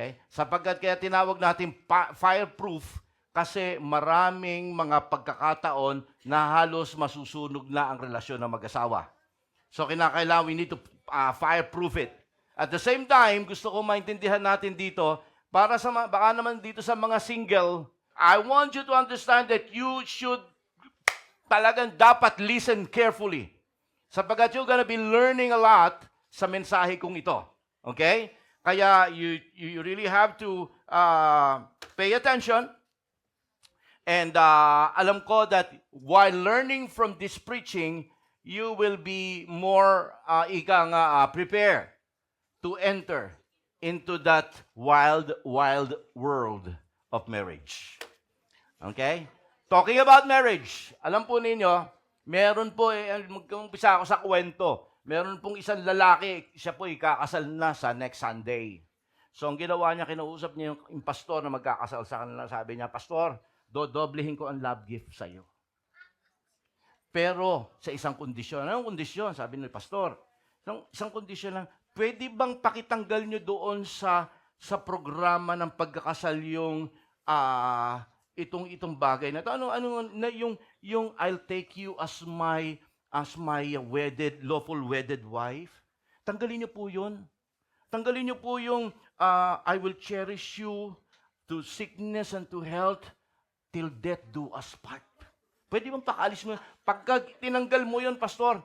Okay? Sapagkat kaya tinawag natin fireproof kasi maraming mga pagkakataon na halos masusunog na ang relasyon ng mag-asawa. So kinakailangan we need to fireproof it. At the same time, gusto ko maintindihan natin dito, para sa baka naman dito sa mga single, I want you to understand that you should talagang dapat listen carefully. Sapagkat you're gonna be learning a lot sa mensahe kong ito. Okay? Kaya you really have to pay attention. And alam ko that while learning from this preaching, you will be more prepared to enter into that wild, wild world of marriage. Okay? Talking about marriage, alam po ninyo, meron po, mag-umpisa ako sa kwento, meron pong isang lalaki, siya po ikakasal na sa next Sunday. So ang ginawa niya, kinausap niya yung pastor na magkakasal sa kanila. Sabi niya, Pastor, dodoblehin ko ang love gift sa iyo. Pero sa isang kondisyon. Anong kondisyon? Sabi ni pastor, isang kondisyon lang, pwede bang pakitanggal niyo doon sa programa ng pagkakasal yung itong bagay na to? Yung I'll take you as my lawful wedded wife? Tanggalin niyo po 'yun. Tanggalin niyo po yung I will cherish you to sickness and to health till death do us part. Pwede bang pakaalis mo? Pagka tinanggal mo 'yon, pastor,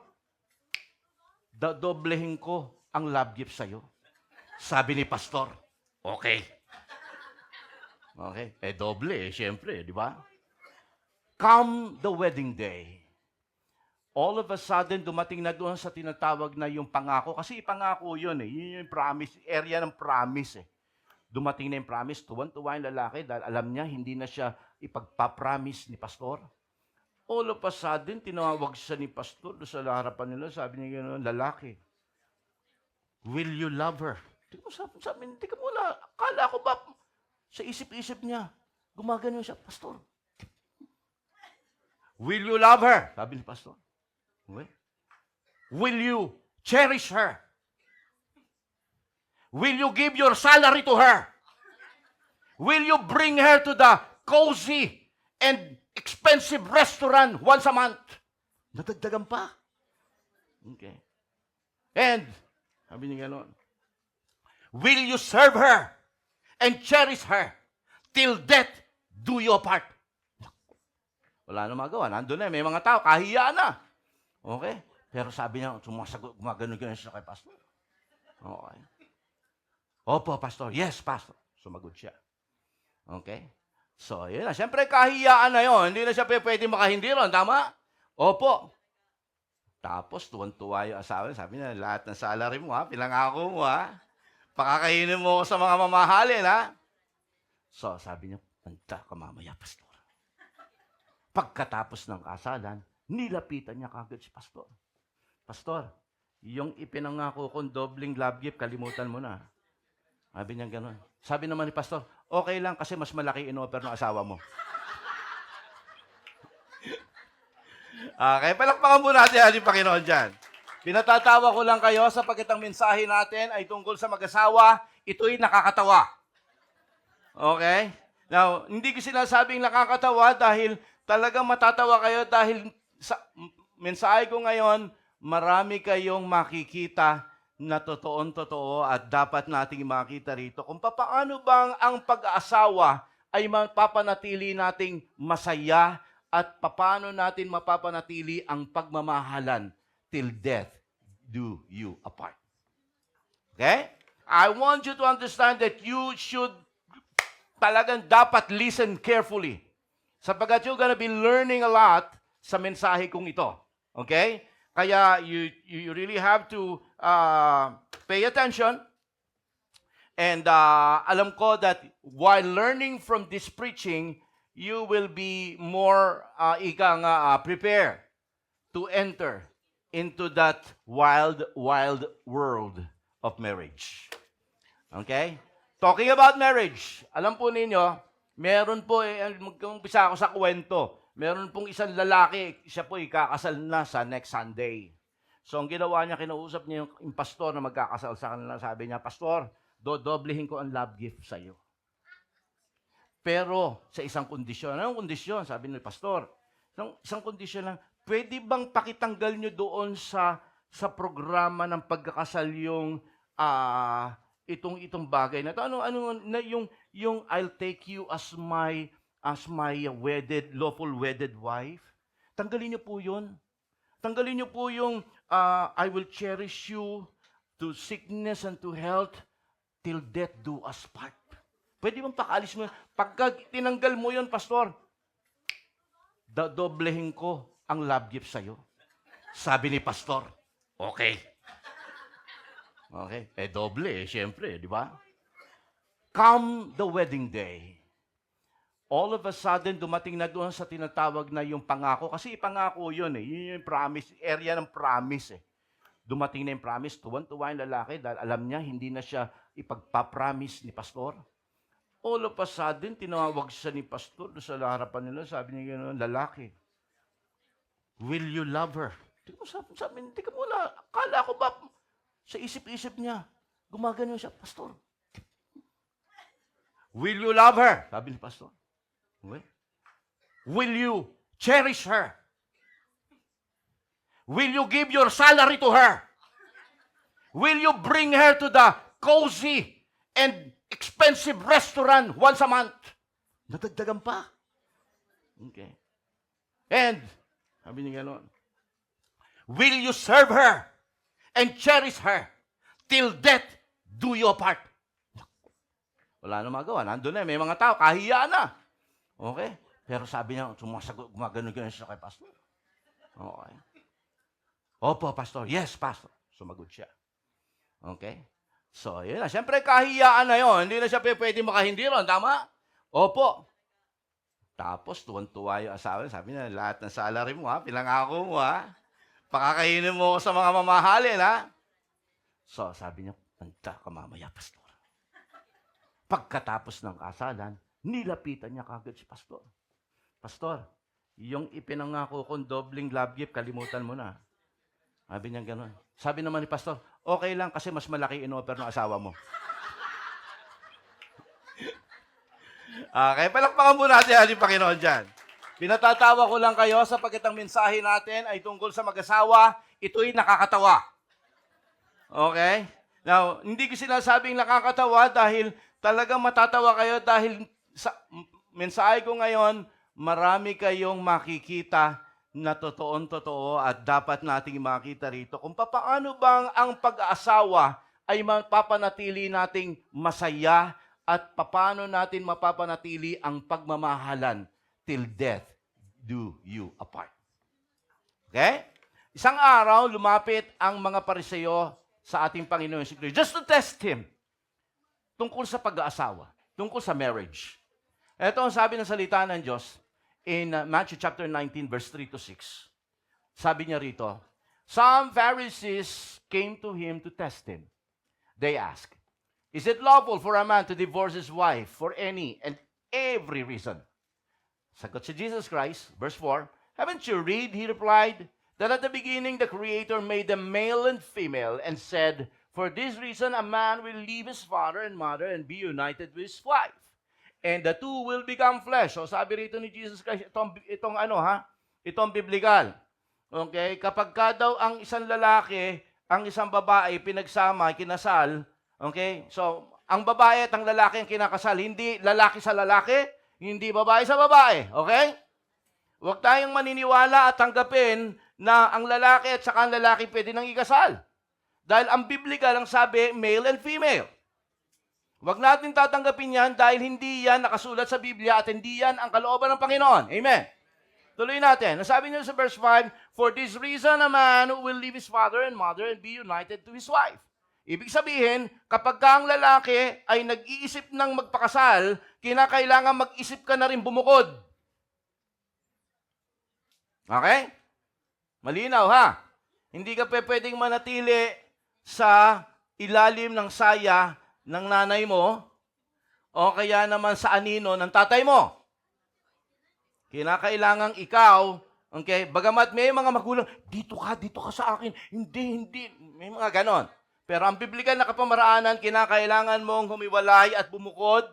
doblehin ko ang love gift sa'yo. Sabi ni pastor, okay. Okay, doble syempre, di ba? Come the wedding day. All of a sudden, dumating na doon sa tinatawag na yung pangako. Kasi pangako yun eh. Yun yung promise, area ng promise eh. Dumating na yung promise, tuwan-tuwa yung lalaki dahil alam niya, hindi na siya ipagpapromise ni pastor. All of a sudden, tinawag siya ni pastor doon sa harapan nila. Sabi niya gano'n, lalaki, will you love her? Sabi niya, teka muna, akala ko ba, sa isip-isip niya, gumagano siya, pastor. Will you love her? Sabi ni pastor. Will you cherish her? Will you give your salary to her? Will you bring her to the cozy and expensive restaurant once a month? Nadagdagan pa. Okay. And, sabi niya gano'n, will you serve her and cherish her till death do you apart? Wala na magawa. Nandun na. May mga tao. Kahiya na. Okay? Pero sabi niya, sumasagot, gumagano-gano siya kay pastor. Okay. Opo, pastor. Yes, pastor. Sumagot siya. Okay? So, yun na. Siyempre, kahiyaan na yun. Hindi na siya pwede makahindi ron. Tama? Opo. Tapos, tuwan-tuwa yung asawa. Sabi niya, lahat ng salary mo, ha? Pinangako mo, ha? Pakakainin mo sa mga mamahalin, ha? So, sabi niya, panta ka mamaya, pastor. Pagkatapos ng kasalan, nilapitan niya kagad si pastor. Pastor, yung ipinangako kong dobling love gift, kalimutan mo na. Sabi niya gano'n. Sabi naman ni pastor, okay lang kasi mas malaki in-offer ng asawa mo. Okay, palakpakan po natin ang Panginoon dyan. Pinatatawa ko lang kayo sapagkat ang mensahe natin ay tungkol sa mag-asawa, ito'y nakakatawa. Okay? Now, hindi ko sinasabing nakakatawa dahil talagang matatawa kayo dahil sa mensahe ko ngayon, marami kayong makikita na totoon-totoo at dapat nating makita rito kung paano bang ang pag-aasawa ay mapapanatili nating masaya at paano natin mapapanatili ang pagmamahalan till death do you apart. Okay? I want you to understand that you should talagang dapat listen carefully. Sapagkat you're gonna be learning a lot sa mensahe kong ito. Okay? Kaya you really have to pay attention. And alam ko that while learning from this preaching, you will be more prepared to enter into that wild, wild world of marriage. Okay? Talking about marriage, alam po ninyo, meron po, mag-umpisa ako sa kwento, meron pong isang lalaki, siya po ikakasal na sa next Sunday. So ang ginawa niya, kinausap niya yung pastor na magkakasal sa kanila. Sabi niya, Pastor, dodoblehin ko ang love gift sa'yo. Pero sa isang kondisyon. Anong kondisyon? Sabi ni pastor. Isang kondisyon lang. Pwede bang pakitanggal nyo doon sa programa ng pagkakasal yung itong bagay na ito? Yung I'll take you as my lawful wedded wife? Tanggalin nyo po yun. Tanggalin nyo po yung I will cherish you to sickness and to health till death do us part. Pwede bang pakaalis mo yun? Pagka tinanggal mo yun, pastor, doblehin ko ang love gift sa'yo. Sabi ni pastor, okay. Okay, doble syempre, di ba? Come the wedding day. All of a sudden, dumating na doon sa tinatawag na yung pangako. Kasi pangako yun Yun yung promise, area ng promise Dumating na yung promise, tuwan-tuwa yung lalaki dahil alam niya, hindi na siya ipagpapromise ni pastor. All of a sudden, tinawag siya ni pastor doon sa harapan nila. Sabi niya gano'n, lalaki, will you love her? Sabi niya, tika muna, akala ko ba sa isip-isip niya, gumagano siya, pastor. Will you love her? Sabi ni pastor. Will you cherish her? Will you give your salary to her? Will you bring her to the cozy and expensive restaurant once a month? Nadagdagan pa. Okay. And, sabi niya gano'n, will you serve her and cherish her till death do you apart? Wala na magawa. Nandun na, may mga tao, kahiyaan na. Okay? Pero sabi niya, sumasagot, gumagano-gano siya kay pastor. Okay. Opo, pastor. Yes, pastor. Sumagot siya. Okay? So, yun na. Siyempre, kahiyaan na yun. Hindi na siya pwede makahindi ron. Tama? Opo. Tapos, tuwan-tuwa yung asawa. Sabi niya, lahat ng salary mo, pinangako mo, pakakainin mo sa mga mamahalin, So, sabi niya, panta ka mamaya, pastor. Pagkatapos ng kasalan, nilapitan niya kagad si pastor. Pastor, yung ipinangako kong dobling love gift, kalimutan mo na. Sabi niya gano'n. Sabi naman ni pastor, okay lang kasi mas malaki in-offer ng asawa mo. Okay, palakpakan po natin ang Panginoon dyan. Pinatatawa ko lang kayo sapagkat ang mensahe natin ay tungkol sa mag-asawa, ito'y nakakatawa. Okay? Now, hindi ko sinasabing nakakatawa dahil talagang matatawa kayo dahil sa mensahe ko ngayon, marami kayong makikita na totoon-totoo at dapat nating makita rito kung paano bang ang pag-aasawa ay mapapanatili nating masaya at paano natin mapapanatili ang pagmamahalan till death do you apart. Okay? Isang araw, lumapit ang mga Pariseo sa ating Panginoon si Kristo just to test Him tungkol sa pag-aasawa, tungkol sa marriage. Ito ang sabi ng salita ng Diyos in Matthew chapter 19, verse 3 to 6. Sabi niya rito, some Pharisees came to Him to test Him. They asked, is it lawful for a man to divorce his wife for any and every reason? Sagot si Jesus Christ, verse 4, haven't you read, He replied, that at the beginning the Creator made them male and female and said, for this reason a man will leave his father and mother and be united with his wife. And the two will become flesh. So sabi rito ni Jesus Christ, itong biblical. Okay? Kapag ka daw ang isang lalaki, ang isang babae, pinagsama, kinasal, okay? So, ang babae at ang lalaki ang kinakasal, hindi lalaki sa lalaki, hindi babae sa babae. Okay? Huwag tayong maniniwala at tanggapin na ang lalaki at saka ang lalaki pwede nang ikasal. Dahil ang biblical ang sabi, male and female. Huwag natin tatanggapin yan dahil hindi yan nakasulat sa Biblia at hindi yan ang kalooban ng Panginoon. Amen. Tuloy natin. Nasabi niyo sa verse 5, for this reason a man will leave his father and mother and be united to his wife. Ibig sabihin, kapag ka ang lalaki ay nag-iisip ng magpakasal, kinakailangan mag-isip ka na rin bumukod. Okay? Malinaw ha? Hindi ka pwedeng manatili sa ilalim ng saya ng nanay mo o kaya naman sa anino ng tatay mo. Kinakailangang ikaw, okay, bagamat may mga magulang, dito ka sa akin, hindi, may mga ganon. Pero ang biblikal na kapamaraanan, kinakailangan mong humiwalay at bumukod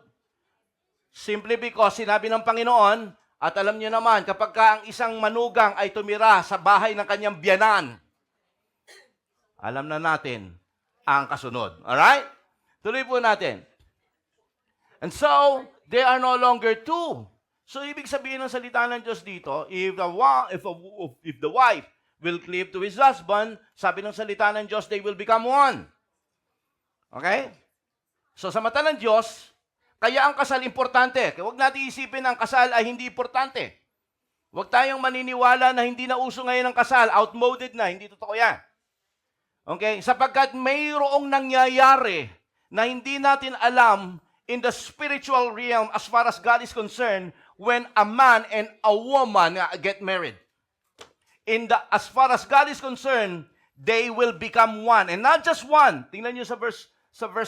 simply because sinabi ng Panginoon, at alam niyo naman, kapag ka ang isang manugang ay tumira sa bahay ng kanyang biyanan, alam na natin ang kasunod. Alright? Tuloy po natin. And so, they are no longer two. So, ibig sabihin ng salita ng Diyos dito, if the wife will cleave to his husband, sabi ng salita ng Diyos, they will become one. Okay? So, sa mata ng Diyos, kaya ang kasal importante. Huwag natin isipin ang kasal ay hindi importante. Huwag tayong maniniwala na hindi na uso ngayon ang kasal, outmoded na, hindi totoo yan. Okay? Sapagkat mayroong nangyayari na hindi natin alam in the spiritual realm as far as God is concerned when a man and a woman get married. As far as God is concerned, they will become one. And not just one. Tingnan niyo sa verse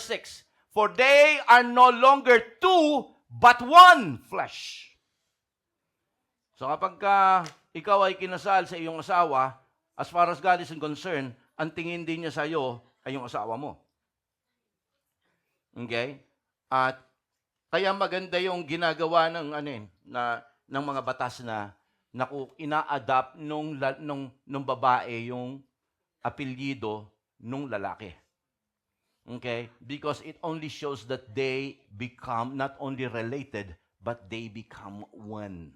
6. For they are no longer two, but one flesh. So kapag ikaw ay kinasal sa iyong asawa, as far as God is concerned, ang tingin din niya sa iyo ay yung asawa mo. Okay? At kaya maganda yung ginagawa ng ng mga batas na ina-adapt nung babae yung apelyido nung lalaki. Okay? Because it only shows that they become not only related, but they become one.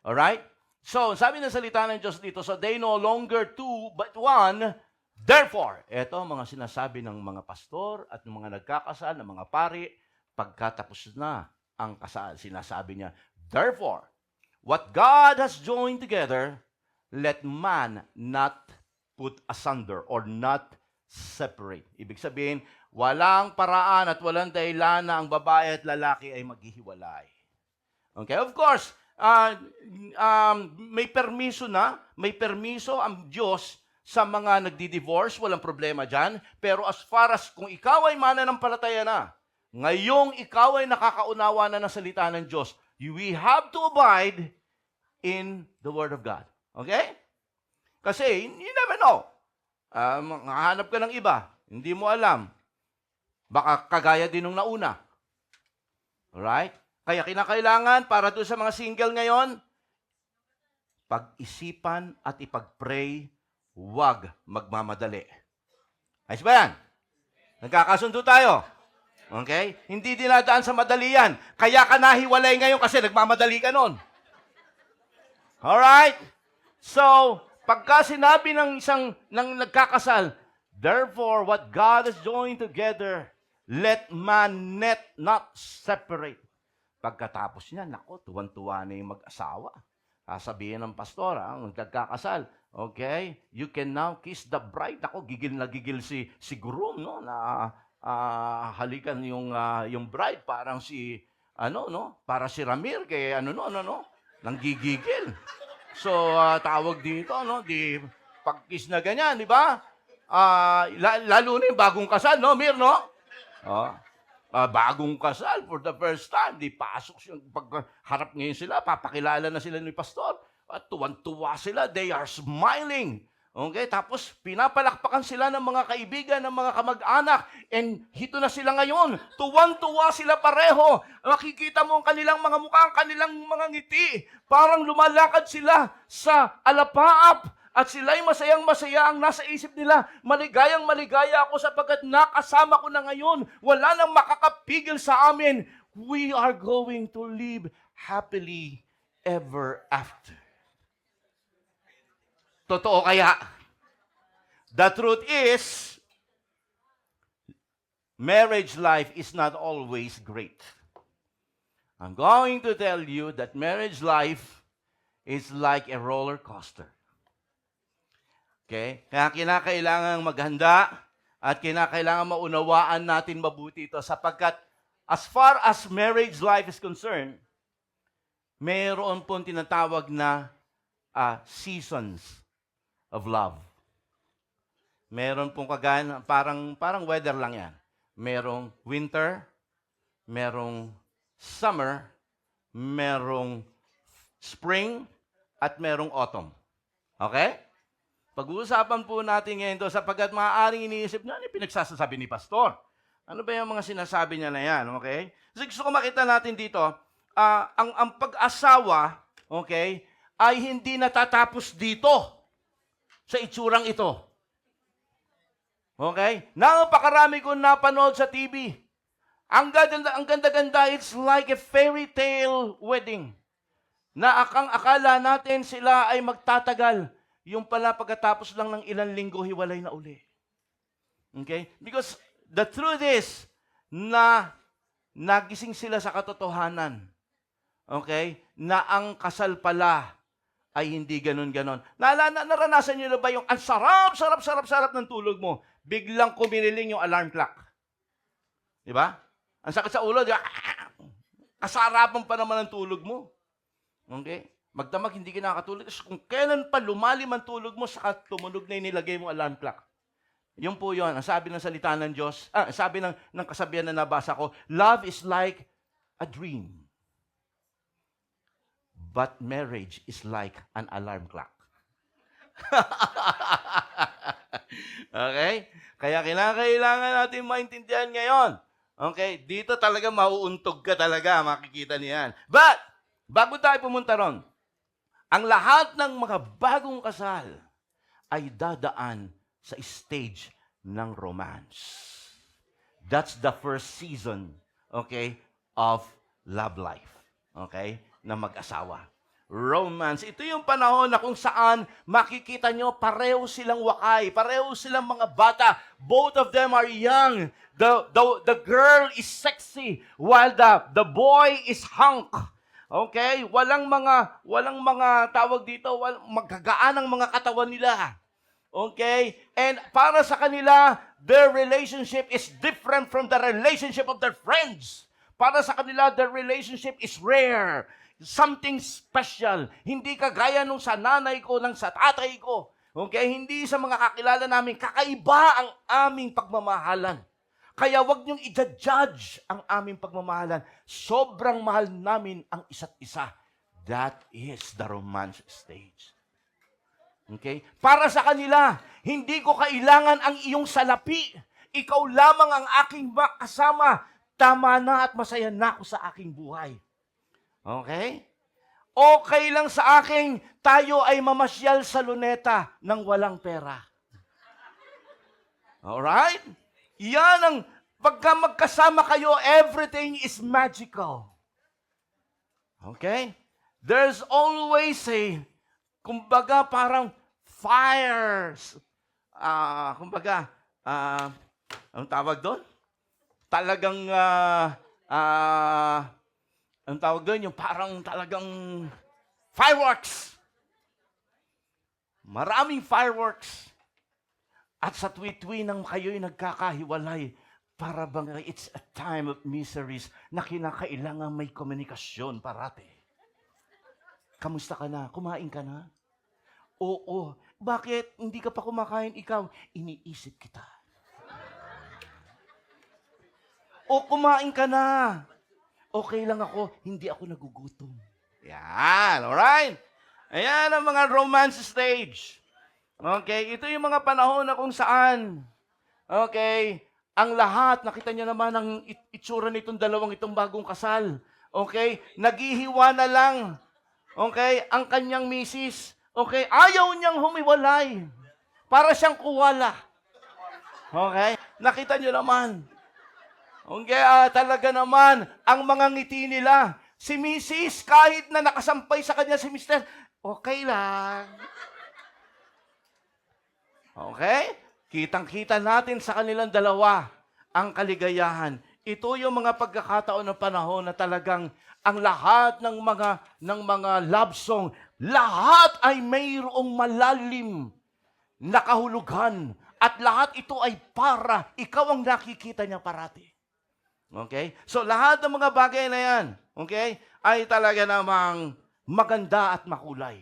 Alright? So, sabi ng salita ng Diyos dito, so they no longer two, but one. Therefore, ito mga sinasabi ng mga pastor at ng mga nagkakasal, ng mga pari, pagkatapos na ang kasal, sinasabi niya, therefore, what God has joined together, let man not put asunder or not separate. Ibig sabihin, walang paraan at walang dahilan na ang babae at lalaki ay maghihiwalay. Okay? Of course, may permiso ang Diyos sa mga nagdi-divorce, walang problema dyan. Pero as far as kung ikaw ay mananampalataya na, ngayong ikaw ay nakakaunawa na ng salita ng Diyos, we have to abide in the Word of God. Okay? Kasi, you never know. Hanap ka ng iba, hindi mo alam. Baka kagaya din nung nauna. Alright? Kaya kinakailangan para doon sa mga single ngayon, pag-isipan at ipag-pray, huwag magmamadali. Ayos ba yan? Nagkakasundo tayo. Okay? Hindi dinadaan sa madali yan. Kaya ka nahiwalay ngayon kasi nagmamadali ka nun. Alright? So, pagka sinabi ng nagkakasal, therefore, what God has joined together, let man not separate. Pagkatapos niya, nako, tuwan-tuwa na yung mag-asawa. Sabihin ng pastor, ang nagkakasal, okay, you can now kiss the bride. Nako, gigil na gigil si groom, no? Na halikan yung bride, parang para si Ramir, kay nanggigigil. So, tawag dito, di pag-kiss na ganyan, di ba? Lalo na yung bagong kasal, no, Mir, no? Bagong kasal for the first time, di pasok siya, pagharap ngayon sila, papakilala na sila ni pastor, at tuwan-tuwa sila, they are smiling. Okay, tapos pinapalakpakan sila ng mga kaibigan, ng mga kamag-anak, and hito na sila ngayon. Tuwan-tuwa sila pareho. Makikita mo ang kanilang mga mukha, ang kanilang mga ngiti. Parang lumalakad sila sa alapaap. At sila'y masayang-masaya ang nasa isip nila. Maligayang-maligaya ako sapagkat nakasama ko na ngayon. Wala nang makakapigil sa amin. We are going to live happily ever after. Totoo kaya? The truth is, marriage life is not always great. I'm going to tell you that marriage life is like a roller coaster. Okay? Kaya kinakailangan maghanda at kinakailangan maunawaan natin mabuti ito sapagkat as far as marriage life is concerned, mayroon pong tinatawag na seasons of love. Meron pong parang weather lang yan. Merong winter, merong summer, merong spring, at merong autumn. Okay? Pag-uusapan po natin ngayon ito sapagkat maaaring iniisip niyo, ano yung pinagsasabi ni Pastor? Ano ba yung mga sinasabi niya na yan, okay? Kasi gusto ko makita natin dito, ang pag-asawa, okay, ay hindi natatapos dito sa itsurang ito. Okay? Napakarami kong napanood sa TV. Ang ganda-ganda, it's like a fairy tale wedding. Na akala natin sila ay magtatagal. Yung pala pagkatapos lang ng ilang linggo, hiwalay na uli. Okay? Because the truth is, na nagising sila sa katotohanan. Okay? Na ang kasal pala ay hindi ganon-ganon. Naranasan nyo na ba yung ang sarap ng tulog mo? Biglang kumililing yung alarm clock. Di ba? Ang sakit sa ulo, di ba? Kasarapan pa naman ang tulog mo. Okay? Magdamag, hindi ka nakakatulog. Kung kailan pa lumalim ang tulog mo, saka tumunog na yung nilagay mo alarm clock. Yun po yun. Ang sabi ng salita ng Diyos, sabi ng kasabihan na nabasa ko, love is like a dream. But marriage is like an alarm clock. Okay? Kaya kailangan natin maintindihan ngayon. Okay? Dito talaga mauuntog ka talaga. Makikita niyan. But, bago tayo pumunta ron, ang lahat ng mga bagong kasal ay dadaan sa stage ng romance. That's the first season, okay, of love life. Okay? Na mag-asawa. Romance. Ito yung panahon na kung saan makikita nyo pareho silang wakay, pareho silang mga bata. Both of them are young. The girl is sexy while the boy is hunk. Okay? Walang mga tawag dito, magagaan ang mga katawan nila. Okay? And para sa kanila, their relationship is different from the relationship of their friends. Para sa kanila, their relationship is rare. Something special. Hindi kagaya nung sa nanay ko, nang sa tatay ko. Okay? Hindi sa mga kakilala namin, kakaiba ang aming pagmamahalan. Kaya wag niyong i-judge ang aming pagmamahalan. Sobrang mahal namin ang isa't isa. That is the romance stage. Okay? Para sa kanila, hindi ko kailangan ang iyong salapi. Ikaw lamang ang aking kasama. Tama na at masaya na ako sa aking buhay. Okay? Okay lang sa akin, tayo ay mamasyal sa luneta ng walang pera. Alright? Yan ang, pagka magkasama kayo, everything is magical. Okay? There's always kumbaga parang fires. Anong tawag doon? Talagang, ang tawag doon, yung parang talagang fireworks. Maraming fireworks. At sa tuwi-tuwi nang kayo'y nagkakahiwalay, para bang it's a time of miseries na kinakailangan may komunikasyon parati. Kamusta ka na? Kumain ka na? Oo. Bakit? Hindi ka pa kumakain ikaw? Iniisip kita. O kumain ka na? Okay lang ako, hindi ako nagugutom. Yan, alright? Ayan ang mga romance stage. Okay, ito yung mga panahon na kung saan, okay, ang lahat, nakita niyo naman ang itsura nitong itong bagong kasal. Okay, naghihiwa na lang. Okay, ang kanyang misis. Okay, ayaw niyang humiwalay. Para siyang kuwala. Okay, nakita niyo naman. Okay, talaga naman, ang mga ngiti nila. Si Mrs., kahit na nakasampay sa kanya si Mr., okay lang. Okay? Kitang-kita natin sa kanilang dalawa ang kaligayahan. Ito yung mga pagkakataon ng panahon na talagang ang lahat ng mga love song, lahat ay mayroong malalim na kahulugan. At lahat ito ay para ikaw ang nakikita niya parati. Okay? So lahat ng mga bagay na yan, okay, ay talaga namang maganda at makulay.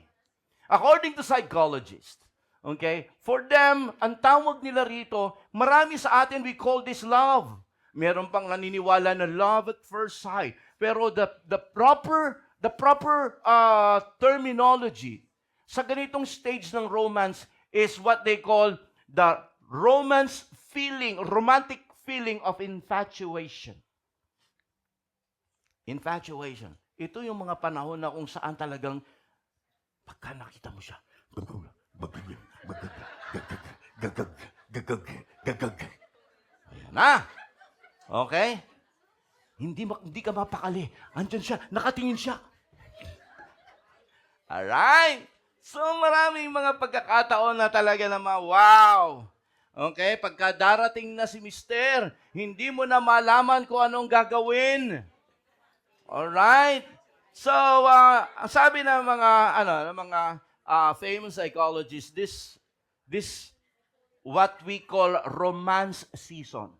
According to psychologists, okay, for them, ang tawag nila rito, marami sa atin, we call this love. Meron pang naniniwala na love at first sight. Pero the proper terminology sa ganitong stage ng romance, is what they call the romantic feeling of infatuation. Infatuation. Ito yung mga panahon na kung saan talagang pagka nakita mo siya, ayan na. Okay? Hindi ka mapakali. Andyan siya, nakatingin siya. Alright? So maraming mga pagkakataon na talaga naman, wow! Okay? Pagka darating na si Mister, hindi mo na malaman kung anong gagawin. Alright? So, ang sabi ng mga famous psychologists, this what we call romance season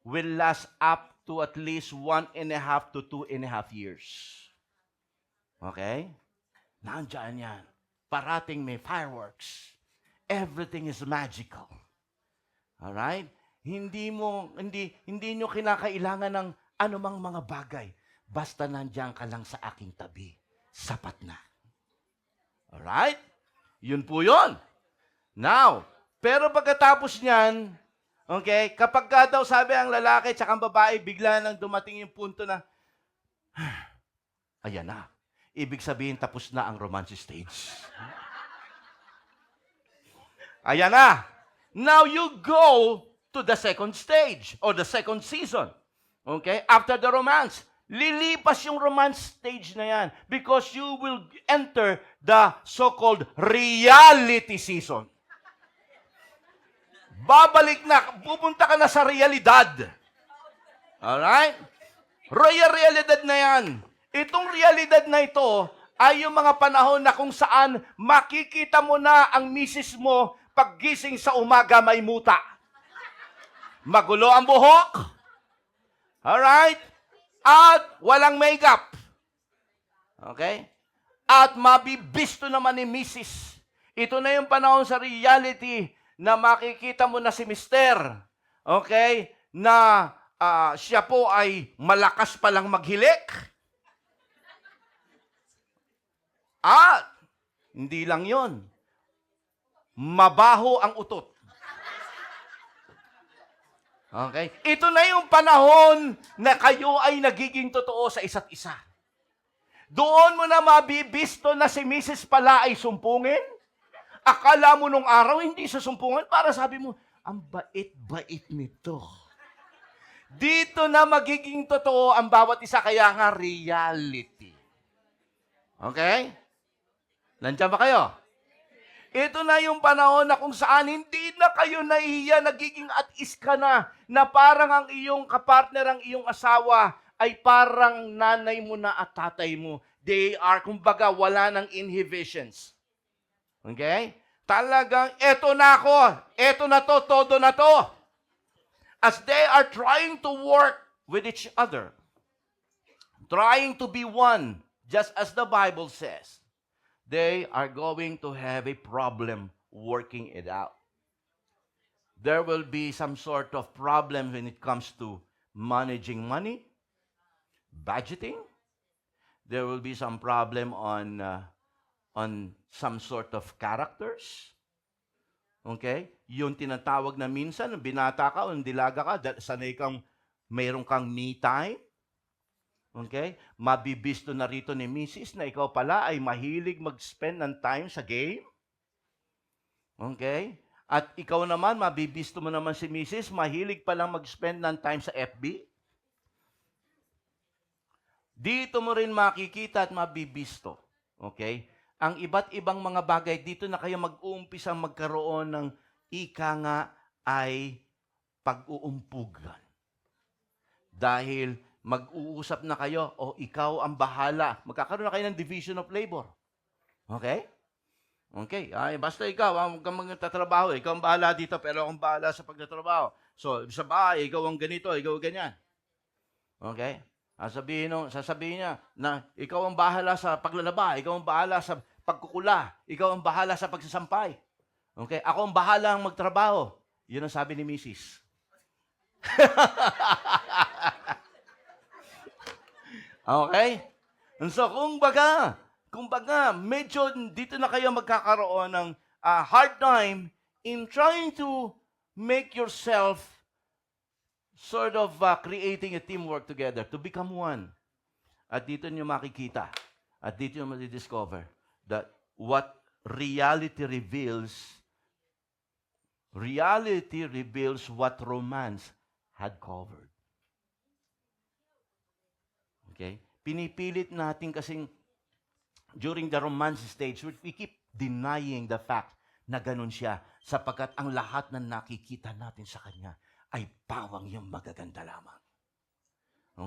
will last up to at least 1.5 to 2.5 years. Okay? Nandiyan yan. Parating may fireworks. Everything is magical. Alright? Hindi nyo kinakailangan ng anumang mga bagay. Basta nandiyan ka lang sa aking tabi. Sapat na. Alright? Yun po yun. Now, pero pagkatapos niyan, okay, kapag ka daw sabi ang lalaki at ang babae, bigla nang dumating yung punto na, ayan na. Ibig sabihin, tapos na ang romance stage. Ayan na. Now you go to the second stage or the second season. Okay? After the romance. Lilipas yung romance stage na yan because you will enter the so-called reality season. Babalik na, pupunta ka na sa realidad. Alright? Realidad na yan. Itong realidad na ito ay yung mga panahon na kung saan makikita mo na ang misis mo paggising sa umaga may muta. Magulo ang buhok. Alright? At walang makeup. Okay? At mabibisto naman ni misis. Ito na yung panahon sa reality na makikita mo na si Mister. Okay? Na siya po ay malakas palang maghilik. At hindi lang yon, mabaho ang utot. Okay? Ito na yung panahon na kayo ay nagiging totoo sa isa't isa. Doon mo na mabibisto na si Mrs. pala ay sumpungin. Akala mo nung araw hindi sa sumpungan para sabi mo, ang bait-bait nito. Dito na magiging totoo ang bawat isa, kaya nga reality. Okay? Nandiyan ba kayo? Ito na yung panahon na kung saan hindi na kayo nahihiya, nagiging at is ka na parang ang iyong kapartner, ang iyong asawa, ay parang nanay mo na at tatay mo. They are, kumbaga, wala ng inhibitions. Okay? Talagang, eto na ako, eto na to, todo na to. As they are trying to work with each other, trying to be one, just as the Bible says, they are going to have a problem working it out. There will be some sort of problem when it comes to managing money, budgeting. There will be some problem on some sort of characters. Okay? Yung tinatawag na minsan, binata ka o dilaga ka, sanay kang, mayroon kang me time. Okay? Mabibisto na rito ni Mrs. na ikaw pala ay mahilig mag-spend ng time sa game. Okay? At ikaw naman, mabibisto mo naman si Mrs. mahilig palang mag-spend ng time sa FB. Dito mo rin makikita at mabibisto. Okay? Ang iba't ibang mga bagay, dito na kayo mag-uumpisang magkaroon ng ika nga ay pag-uumpugan. Dahil mag-uusap na kayo, o ikaw ang bahala. Magkakaroon na kayo ng division of labor. Okay? Okay. Ay, basta ikaw, huwag kang magtatrabaho. Ikaw ang bahala dito, pero akong bahala sa pagtatrabaho. So, sa bahay, ikaw ang ganito, ikaw ang ganyan. Okay? Sasabihin niya na ikaw ang bahala sa paglalaba, ikaw ang bahala sa pagkukula, ikaw ang bahala sa pagsasampay. Okay? Ako ang bahala ang magtrabaho. Yun ang sabi ni Mrs. Okay? And so, kumbaga, medyo dito na kayo magkakaroon a hard time in trying to make yourself sort of creating a teamwork together to become one. At dito nyo makikita, at dito nyo madidiscover that what reality reveals what romance had covered. Okay? Pinipilit natin kasing during the romance stage, we keep denying the fact na ganun siya sapagkat ang lahat na nakikita natin sa kanya ay pawang yung magaganda lamang.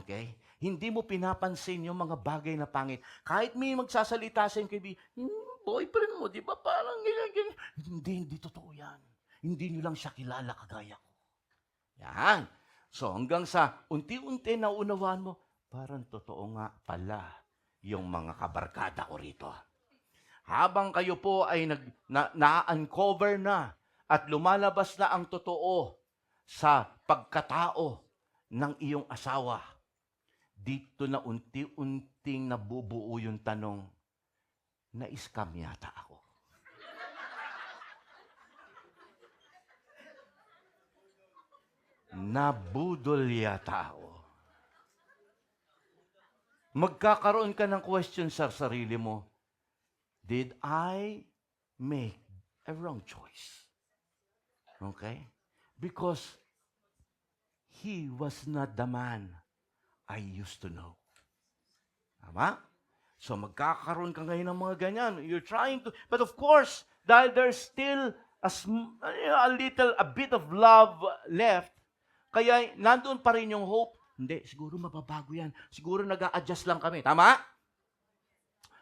Okay? Hindi mo pinapansin yung mga bagay na pangit. Kahit may magsasalita sa yung kaibigan, boyfriend mo, di ba parang ganyan. Hindi totoo yan. Hindi nyo lang siya kilala kagaya ko. Yan. So hanggang sa unti-unti na unawaan mo, parang totoo nga pala yung mga kabarkada ko rito. Habang kayo po ay na-uncover na at lumalabas na ang totoo sa pagkatao ng iyong asawa, dito na unti-unting nabubuo yung tanong, na-scam yata ako. Nabudol yata ako. Magkakaroon ka ng question sa sarili mo, did I make a wrong choice? Okay? Because he was not the man I used to know. Tama? So magkakaroon ka ngayon ng mga ganyan. You're trying to, but of course, dahil there's still a bit of love left, kaya nandun pa rin yung hope. Hindi, siguro mababago yan. Siguro nag-a-adjust lang kami. Tama?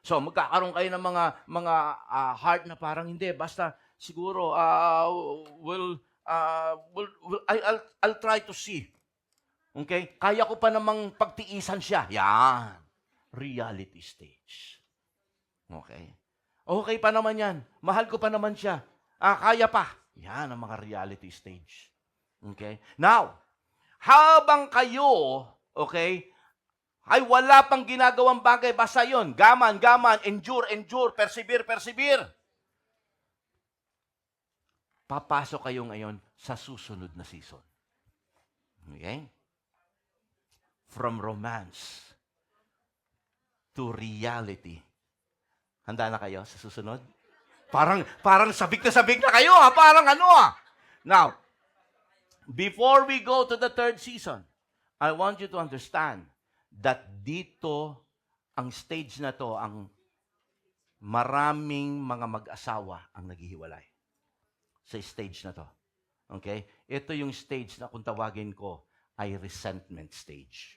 So magkakaroon kayo ng mga heart na parang hindi. Basta siguro, I'll try to see. Okay? Kaya ko pa namang pagtiisan siya. Yan. Reality stage. Okay? Okay pa naman yan. Mahal ko pa naman siya. Kaya pa. Yan ang mga reality stage. Okay? Now, habang kayo, okay, ay wala pang ginagawang bagay, basta yun. Gaman, endure, persevere. Papasok kayo ngayon sa susunod na season. Okay? From romance to reality. Handa na kayo sa susunod? Parang sabik na kayo, ha? Parang ano, ha? Now, before we go to the third season, I want you to understand that dito, ang stage na to, ang maraming mga mag-asawa ang naghihiwalay. Sa stage na to. Okay? Ito yung stage na kung tawagin ko ay resentment stage.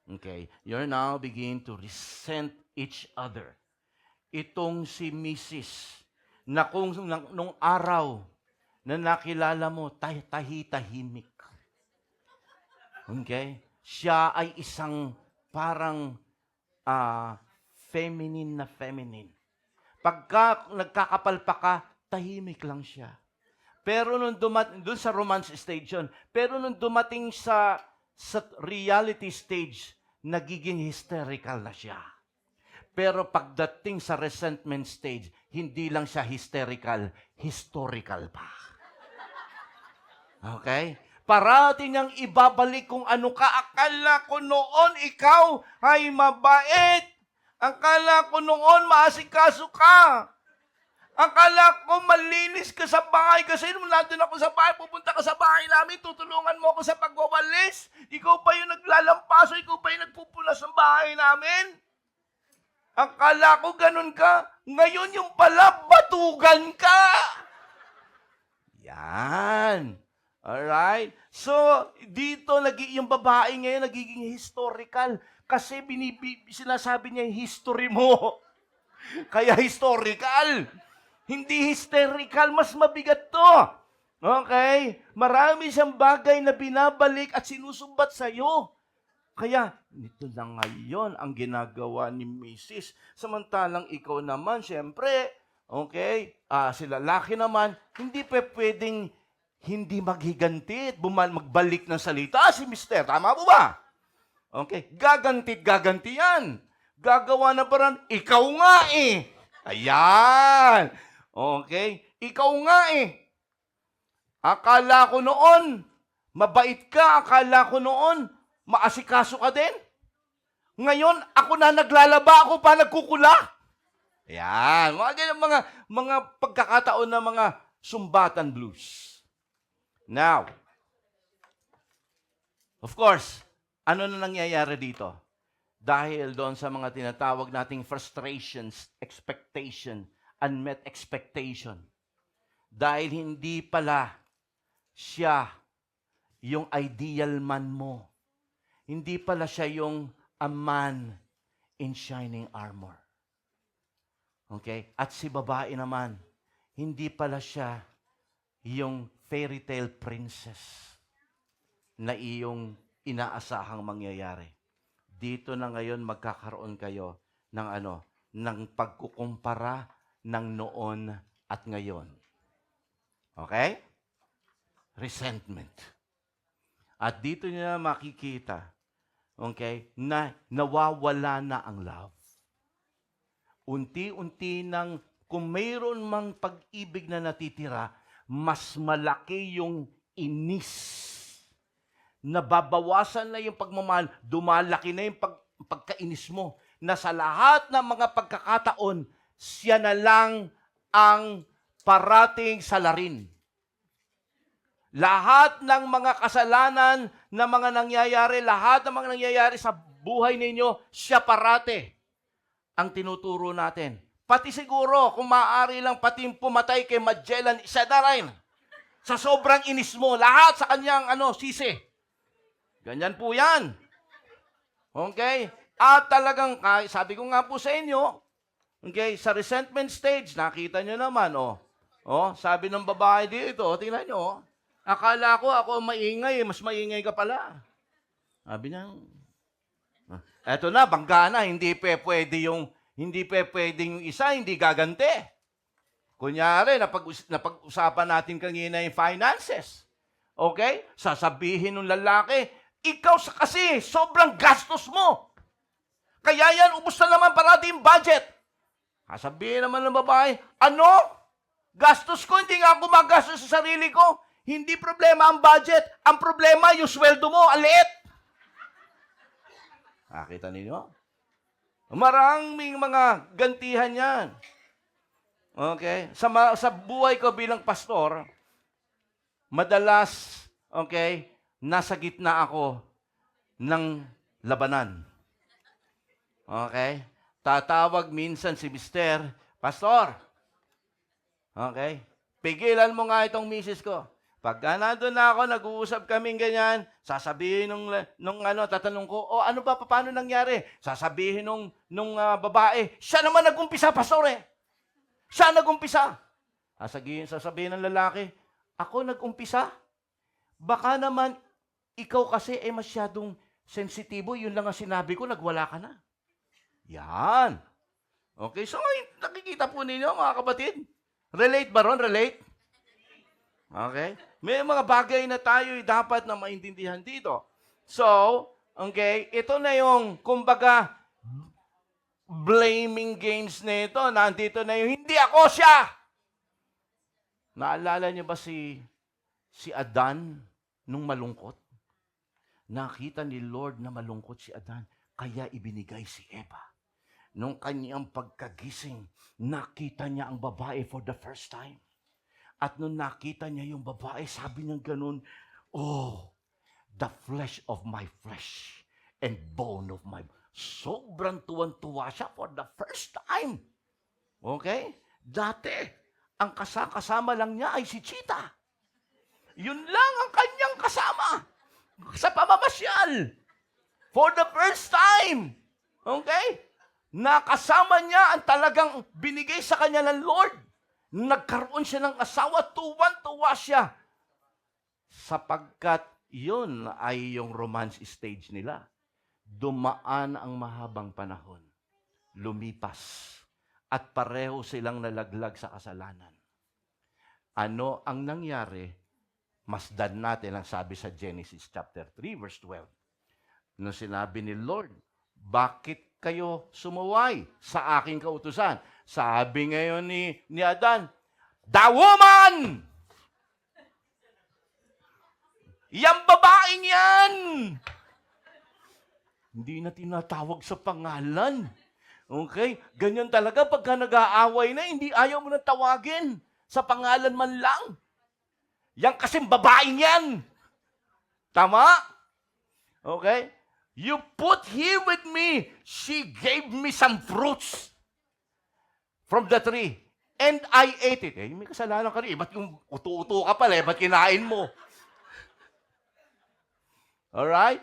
Okay? You're now begin to resent each other. Itong si Mrs. na kung nung araw na nakilala mo, tahimik. Okay? Siya ay isang parang feminine na feminine. Pagka nagkakapalpa ka, tahimik lang siya. Pero nung doon sa romance stage yun, pero nung dumating sa reality stage, nagiging hysterical na siya. Pero pagdating sa resentment stage, hindi lang siya hysterical, historical pa. Okay? Parating niyang ibabalik kung ano ka. Akala ko noon ikaw ay mabait. Akala ko noon maasikaso ka. Akala ko malinis ka sa bahay kasi nung nandun ako sa bahay, pupunta ka sa bahay namin, tutulungan mo ako sa pagwawalis. Ikaw pa yung naglalampaso, ikaw pa yung nagpupunas ng bahay namin. Akala ko ganun ka, ngayon yung pala batugan ka. Yan. Alright? So, dito yung babae ngayon nagiging historical kasi sinasabi niya yung history mo. Kaya historical. Hindi hysterical, mas mabigat to. Okay? Marami siyang bagay na binabalik at sinusumbat sa'yo. Kaya, nito na ngayon ang ginagawa ni Mrs. Samantalang ikaw naman, syempre, okay, si lalaki naman, hindi pa pwedeng hindi maghiganti at magbalik ng salita si Mister. Tama po ba? Okay, gaganti yan. Gagawa na parang, ikaw nga eh. Ayan. Okay? Ikaw nga eh. Akala ko noon, mabait ka. Akala ko noon, maasikaso ka din. Ngayon, ako na naglalaba, ako pa nagkukula. Yan. Mga ganyan, mga pagkakataon na mga sumbatan blues. Now, of course, ano na nangyayari dito? Dahil doon sa mga tinatawag nating frustrations, expectation, unmet expectation. Dahil hindi pala siya yung ideal man mo. Hindi pala siya yung a man in shining armor. Okay? At si babae naman, hindi pala siya yung fairy tale princess na iyong inaasahang mangyayari. Dito na ngayon magkakaroon kayo ng ng pagkukumpara ng noon at ngayon. Okay? Resentment. At dito niya makikita, okay, na nawawala na ang love. Unti-unti nang, kung mayroon mang pag-ibig na natitira, mas malaki yung inis. Nababawasan na yung pagmamahal, dumalaki na yung pagkainis mo, na sa lahat ng mga pagkakataon, siya na lang ang parating salarin. Lahat ng mga kasalanan na mga nangyayari, lahat ng mga nangyayari sa buhay ninyo, siya parate ang tinuturo natin. Pati siguro, kung maaari lang pati pumatay kay Magellan, isa na rin. Sa sobrang inis mo, lahat sa kanyang sisi. Ganyan po yan. Okay? At talagang, sabi ko nga po sa inyo, okay, sa resentment stage, nakita nyo naman, sabi ng babae dito, tingnan nyo, akala ko ako maingay, mas maingay ka pala. Sabi niya, eto na, bangga na, hindi pwedeng yung isa, hindi gagante. Kunyari, napag-usapan natin kanina yung finances. Okay? Sasabihin ng lalaki, ikaw kasi, sobrang gastos mo. Kaya yan, ubos na naman parati yung budget. Sasabihin naman ng babae, gastos ko, hindi nga ako magastos sa sarili ko. Hindi problema ang budget. Ang problema, yung sweldo mo, aliit. Nakita ninyo? Maraming mga gantihan yan. Okay? Sa buhay ko bilang pastor, madalas, okay, nasa gitna ako ng labanan. Okay? Tatawag minsan si Mister, Pastor, okay, pigilan mo nga itong misis ko. Pagka nandun na ako, nag-uusap kaming ganyan, sasabihin tatanong ko, ano ba, paano nangyari? Sasabihin nung babae, siya naman nag-umpisa, pastor eh. Siya nag-umpisa. Sasabihin ng lalaki, ako nag-umpisa? Baka naman, ikaw kasi masyadong sensitibo, yun lang ang sinabi ko, nagwala ka na. Yan. Okay, so nakikita po ninyo, mga kapatid. Relate ba ron? Relate? Okay? May mga bagay na tayo dapat na maintindihan dito. So, okay, ito na yung, kumbaga, blaming games na ito. Nandito na yung, hindi ako siya! Naalala niyo ba si Adan nung malungkot? Nakita ni Lord na malungkot si Adan, kaya ibinigay si Eva. Nung kanyang pagkagising, nakita niya ang babae for the first time. At nung nakita niya yung babae, sabi niya ganun, the flesh of my flesh and bone of my bone. Sobrang tuwan-tuwa siya for the first time. Okay? Dati, ang kasama lang niya ay si Cheetah. Yun lang ang kanyang kasama sa pamamasyal. For the first time. Okay? Nakasama niya ang talagang binigay sa kanya ng Lord. Nagkaroon siya ng asawa, tuwan-tuwa siya. Sapagkat yun ay yung romance stage nila. Dumaan ang mahabang panahon. Lumipas. At pareho silang nalaglag sa kasalanan. Ano ang nangyari? Masdan natin ang sabi sa Genesis chapter 3 verse 12. Nung sinabi ni Lord, bakit kayo sumuway sa aking kautusan? Sabi ngayon ni Adan, The woman! Yang babaeng yan! Hindi na tinatawag sa pangalan. Okay? Ganyan talaga pagka nag-aaway na, hindi ayaw mo na tawagin sa pangalan man lang. Yang kasing babaeng yan. Tama? Okay? You put here with me. She gave me some fruits from the tree. And I ate it. May kasalanan ka rin. Ba't yung uto-uto ka pala? Ba't kinain mo? Alright?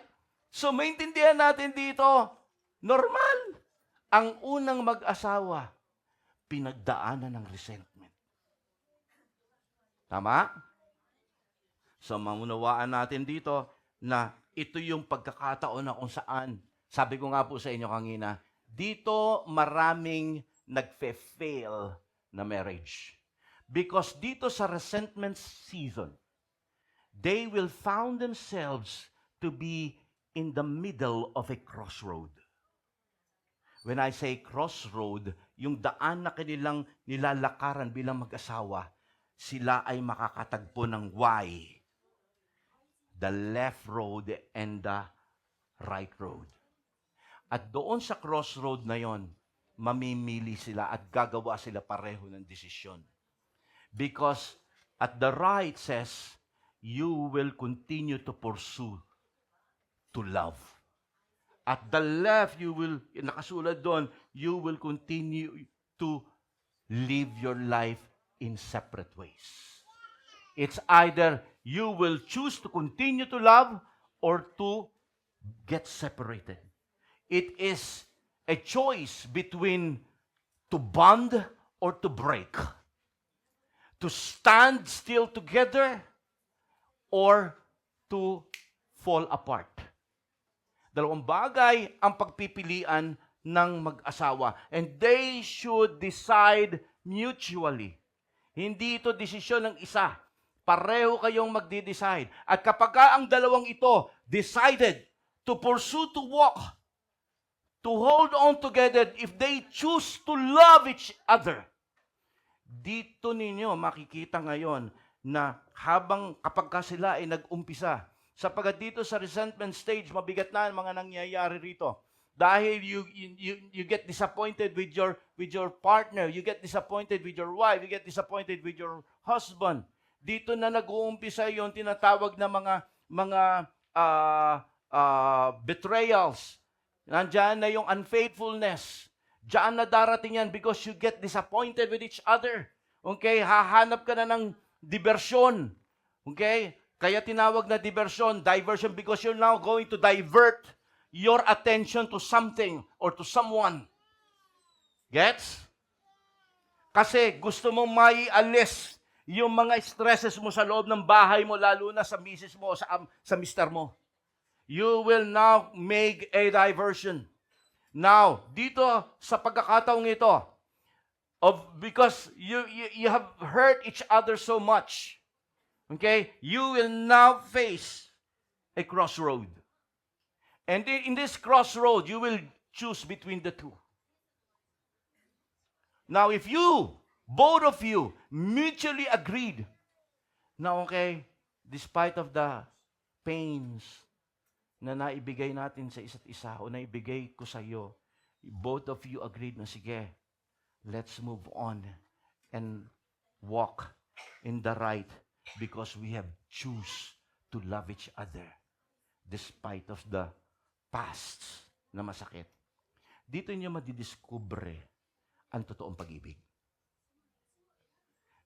So, maintindihan natin dito, normal. Ang unang mag-asawa, pinagdaanan ng resentment. Tama? So, maunawaan natin dito na ito yung pagkakataon na kung saan, sabi ko nga po sa inyo kanina, dito maraming nagfe-fail na marriage. Because dito sa resentment season, they will found themselves to be in the middle of a crossroad. When I say crossroad, yung daan na kanilang nilalakaran bilang mag-asawa, sila ay makakatagpo ng Y. The left road and the right road. At doon sa crossroad na yon, mamimili sila at gagawa sila pareho ng desisyon. Because at the right says, you will continue to pursue to love. At the left, you will, nakasulat doon, you will continue to live your life in separate ways. It's either you will choose to continue to love or to get separated. It is a choice between to bond or to break. To stand still together or to fall apart. Dalawang bagay ang pagpipilian ng mag-asawa. And they should decide mutually. Hindi ito desisyon ng isa. Pareho kayong magdi-decide. At kapag ang dalawang ito decided to pursue to walk, to hold on together, if they choose to love each other, dito ninyo makikita ngayon na kapag sila ay nag-umpisa, sapagkat dito sa resentment stage, mabigat na ang mga nangyayari rito. Dahil you get disappointed with your partner, you get disappointed with your wife, you get disappointed with your husband. Dito na nag-uumpisa yung tinatawag na mga betrayals. Nandiyan na yung unfaithfulness. Diyan na darating yan because you get disappointed with each other. Okay? Hahanap ka na ng diversyon. Okay? Kaya tinawag na diversion because you're now going to divert your attention to something or to someone. Gets? Kasi gusto mong maialis yung mga stresses mo sa loob ng bahay mo, lalo na sa misis mo o sa mister mo. You will now make a diversion. Now, dito sa pagkakataong ito, because you have hurt each other so much, okay, you will now face a crossroad. And in this crossroad, you will choose between the two. Now, if both of you, mutually agreed, na okay, despite of the pains na naibigay natin sa isa't isa o naibigay ko sa iyo, both of you agreed na sige, let's move on and walk in the right because we have choose to love each other despite of the past na masakit. Dito niyo madidiskubre ang totoong pag-ibig.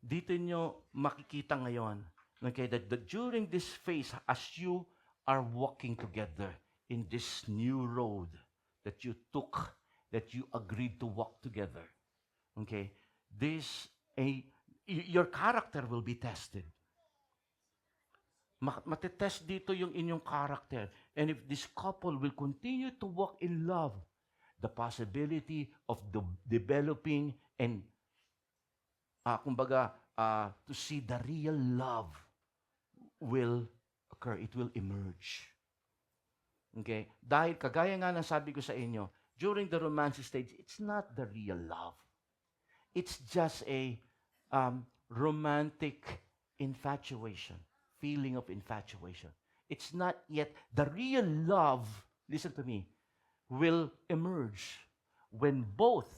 Dito niyo makikita ngayon okay, that during this phase, as you are walking together in this new road that you took, that you agreed to walk together, okay, your character will be tested. Matetest dito yung inyong character. And if this couple will continue to walk in love, the possibility of developing and to see the real love will occur. It will emerge. Okay? Dahil kagaya nga ng sabi ko sa inyo, during the romance stage, it's not the real love. It's just romantic infatuation, feeling of infatuation. It's not yet the real love, listen to me, will emerge when both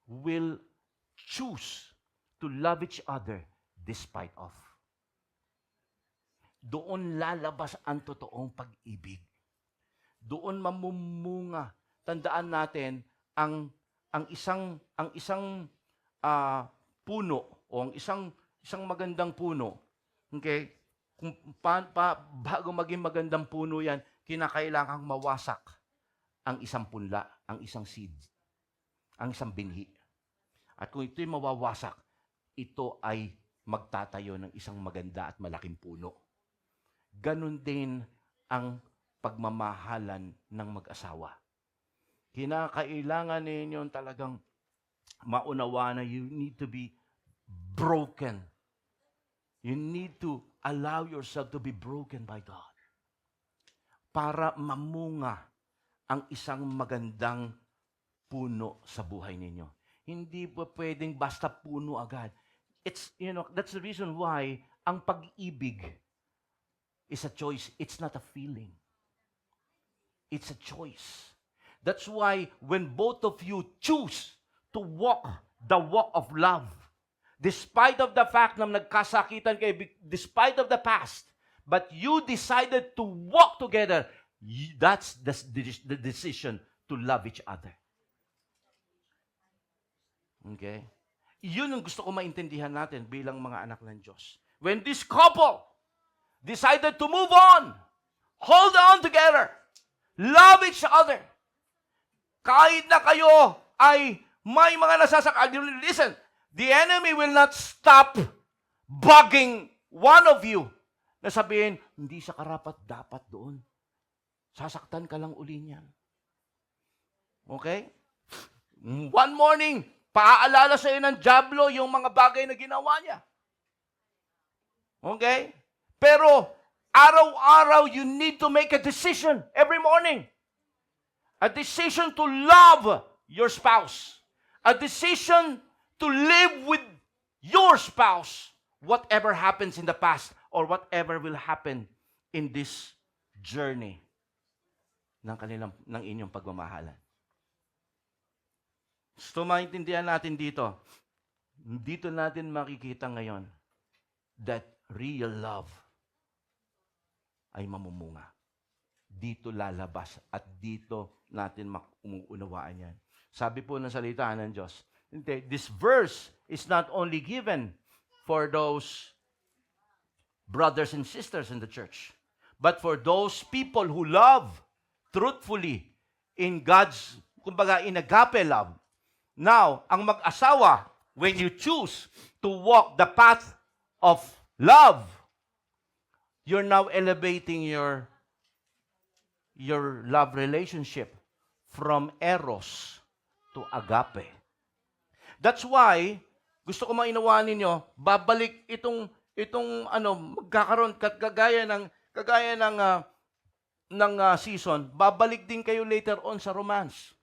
will choose to love each other despite of. Doon lalabas ang totoong pag-ibig. Doon mamumunga. Tandaan natin ang isang puno o ang isang magandang puno. Okay? Bago maging magandang puno yan, kinakailangang mawasak ang isang punla, ang isang seed, ang isang binhi. At kung ito'y mawawasak, ito ay magtatayo ng isang maganda at malaking puno. Ganon din ang pagmamahalan ng mag-asawa. Kinakailangan ninyo talagang maunawa na you need to be broken. You need to allow yourself to be broken by God para mamunga ang isang magandang puno sa buhay ninyo. Hindi po pwedeng basta puno agad. That's the reason why ang pag-ibig is a choice. It's not a feeling. It's a choice. That's why when both of you choose to walk the walk of love, despite of the fact na nagkasakitan kayo, despite of the past, but you decided to walk together, that's the decision to love each other. Okay? Yun ang gusto ko maintindihan natin bilang mga anak ng Diyos. When this couple decided to move on, hold on together, love each other, kahit na kayo ay may mga nasasakal, listen, the enemy will not stop bugging one of you na sabihin, hindi siya karapat-dapat doon. Sasaktan ka lang uli niyan. Okay? One morning, paaalala sa iyo ng dyablo yung mga bagay na ginawa niya. Okay? Pero, araw-araw, you need to make a decision every morning. A decision to love your spouse. A decision to live with your spouse, whatever happens in the past or whatever will happen in this journey ng inyong pagmamahalan. Gusto maintindihan natin dito natin makikita ngayon that real love ay mamumunga. Dito lalabas at dito natin umuunawaan yan. Sabi po ng salita ng Diyos, this verse is not only given for those brothers and sisters in the church, but for those people who love truthfully in God's, kumbaga, in agape love. Now, ang mag-asawa, when you choose to walk the path of love, you're now elevating your love relationship from eros to agape. That's why, gusto ko mainawaan ninyo, babalik itong magkakaroon, kagaya ng season, babalik din kayo later on sa romance.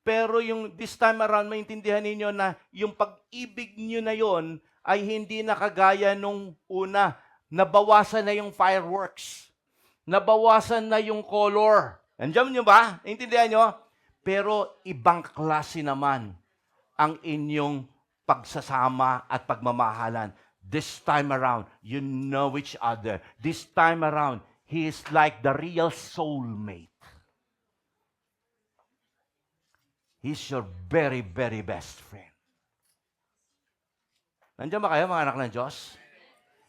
Pero this time around, maintindihan ninyo na yung pag-ibig nyo na yon ay hindi nakagaya nung una. Nabawasan na yung fireworks. Nabawasan na yung color. Nandiyan nyo ba? Naintindihan nyo? Pero ibang klase naman ang inyong pagsasama at pagmamahalan. This time around, you know each other. This time around, he is like the real soulmate. He's your very, very best friend. Nandiyan ba kayo, mga anak ng Diyos?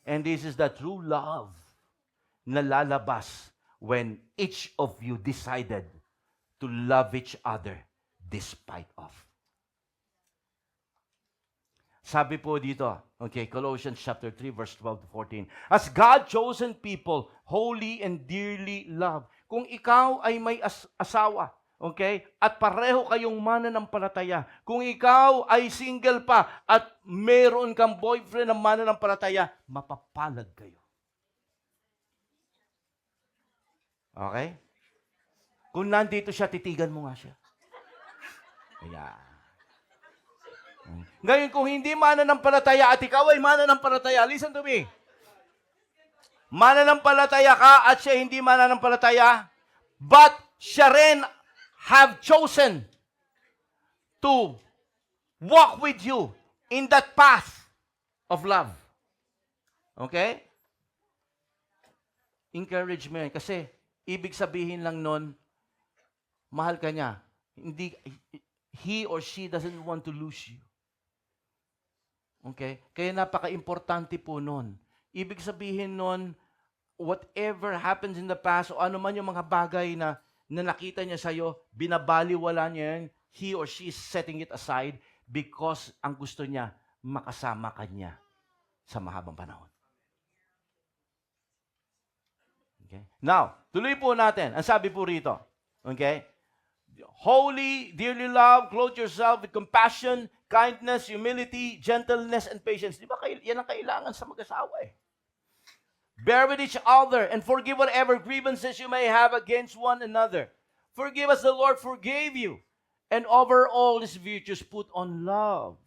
And this is the true love na lalabas when each of you decided to love each other despite of. Sabi po dito, okay, Colossians chapter 3, verse 12 to 14. As God-chosen people, holy and dearly loved. Kung ikaw ay may asawa, okay, at pareho kayong mananampalataya, kung ikaw ay single pa at meron kang boyfriend na mananampalataya, mapapalad kayo. Okay? Kung nandito siya, titigan mo nga siya. Yeah. Ngayon, kung hindi mananampalataya at ikaw ay mananampalataya, listen to me. Mananampalataya ka at siya hindi mananampalataya, but siya rin have chosen to walk with you in that path of love. Okay? Encourage mo yan. Kasi, ibig sabihin lang nun, mahal ka niya. Hindi, he or she doesn't want to lose you. Okay? Kaya napaka-importante po nun. Ibig sabihin nun, whatever happens in the past, o ano man yung mga bagay na nakita niya sa'yo, binabaliwala niya yan, he or she is setting it aside because ang gusto niya, makasama ka niya sa mahabang panahon. Okay? Now, tuloy po natin. Ang sabi po rito, okay? Holy, dearly loved, clothe yourself with compassion, kindness, humility, gentleness, and patience. Di ba yan ang kailangan sa mag-asawa eh? Bear with each other and forgive whatever grievances you may have against one another. Forgive as the Lord forgave you. And over all these virtues put on love,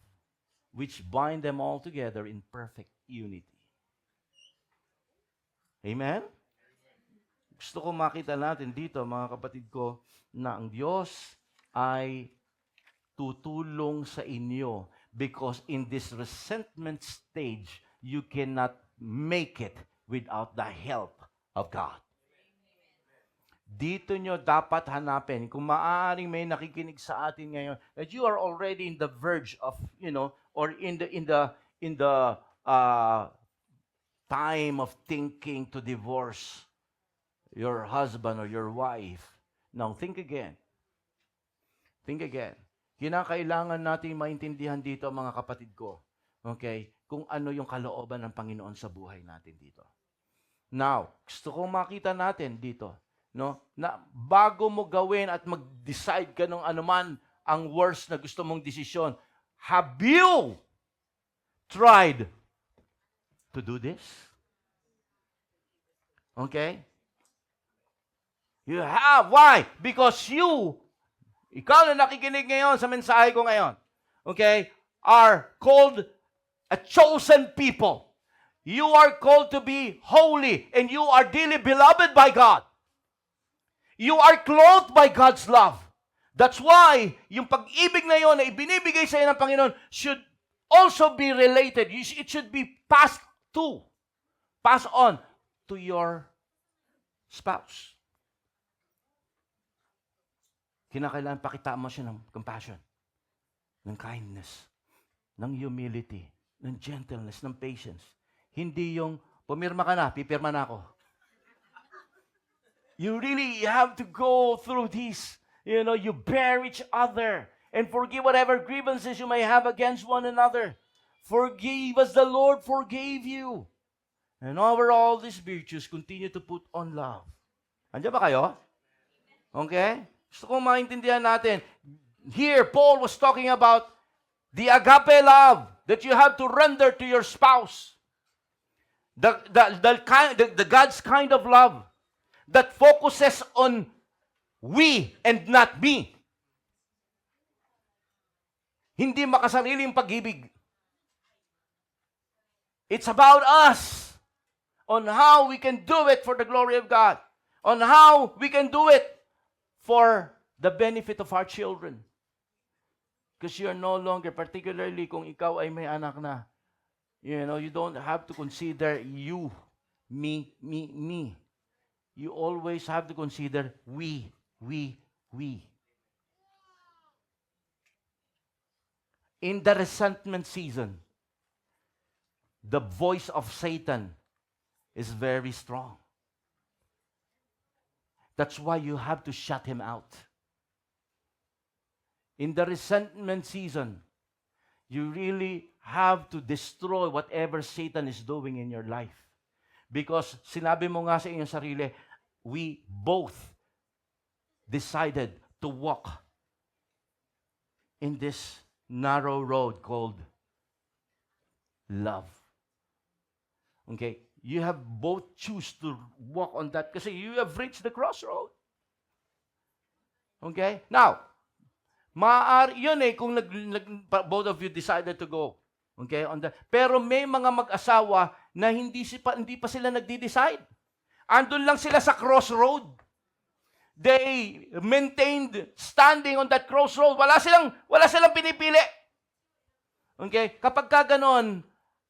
which bind them all together in perfect unity. Amen? Gusto ko makita natin dito, mga kapatid ko, na ang Diyos ay tutulong sa inyo because in this resentment stage, you cannot make it without the help of God. Dito nyo dapat hanapin, kung maaaring may nakikinig sa atin ngayon, that you are already in the verge of, or in the time of thinking to divorce your husband or your wife. Now, think again. Think again. Kinakailangan natin maintindihan dito, mga kapatid ko, okay, kung ano yung kalooban ng Panginoon sa buhay natin dito. Now, gusto kong makita natin dito, na bago mo gawin at mag-decide ka ng anuman ang worst na gusto mong desisyon, have you tried to do this? Okay? You have. Why? Because ikaw na nakikinig ngayon sa mensahe ko ngayon, okay, are called a chosen people. You are called to be holy and you are dearly beloved by God. You are clothed by God's love. That's why yung pag-ibig na yun na ibinibigay sa iyo ng Panginoon should also be related. It should be passed on to your spouse. Kinakailangan pakitaan mo siya ng compassion, ng kindness, ng humility, ng gentleness, ng patience. Hindi yung, pumirma ka na, pipirma na ako. You really have to go through these. You bear each other and forgive whatever grievances you may have against one another. Forgive as the Lord forgave you. And over all these virtues, continue to put on love. Andiyan ba kayo? Okay? Gusto kong maintindihan natin. Here, Paul was talking about the agape love that you have to render to your spouse. The God's kind of love that focuses on we and not me. Hindi makasariling pag-ibig. It's about us on how we can do it for the glory of God. On how we can do it for the benefit of our children. Because you're no longer, particularly kung ikaw ay may anak na, you don't have to consider you, me. You always have to consider we. In the resentment season, the voice of Satan is very strong. That's why you have to shut him out. In the resentment season, you really have to destroy whatever Satan is doing in your life. Because sinabi mo nga sa inyong sarili, we both decided to walk in this narrow road called love. Okay? You have both choose to walk on that kasi you have reached the crossroad. Okay? Now, Maaari, yun kung both of you decided to go. Okay? Pero may mga mag-asawa na hindi pa sila nagde-decide. Andun lang sila sa crossroad. They maintained standing on that crossroad. Wala silang pinipili. Okay? Kapag ka ganon,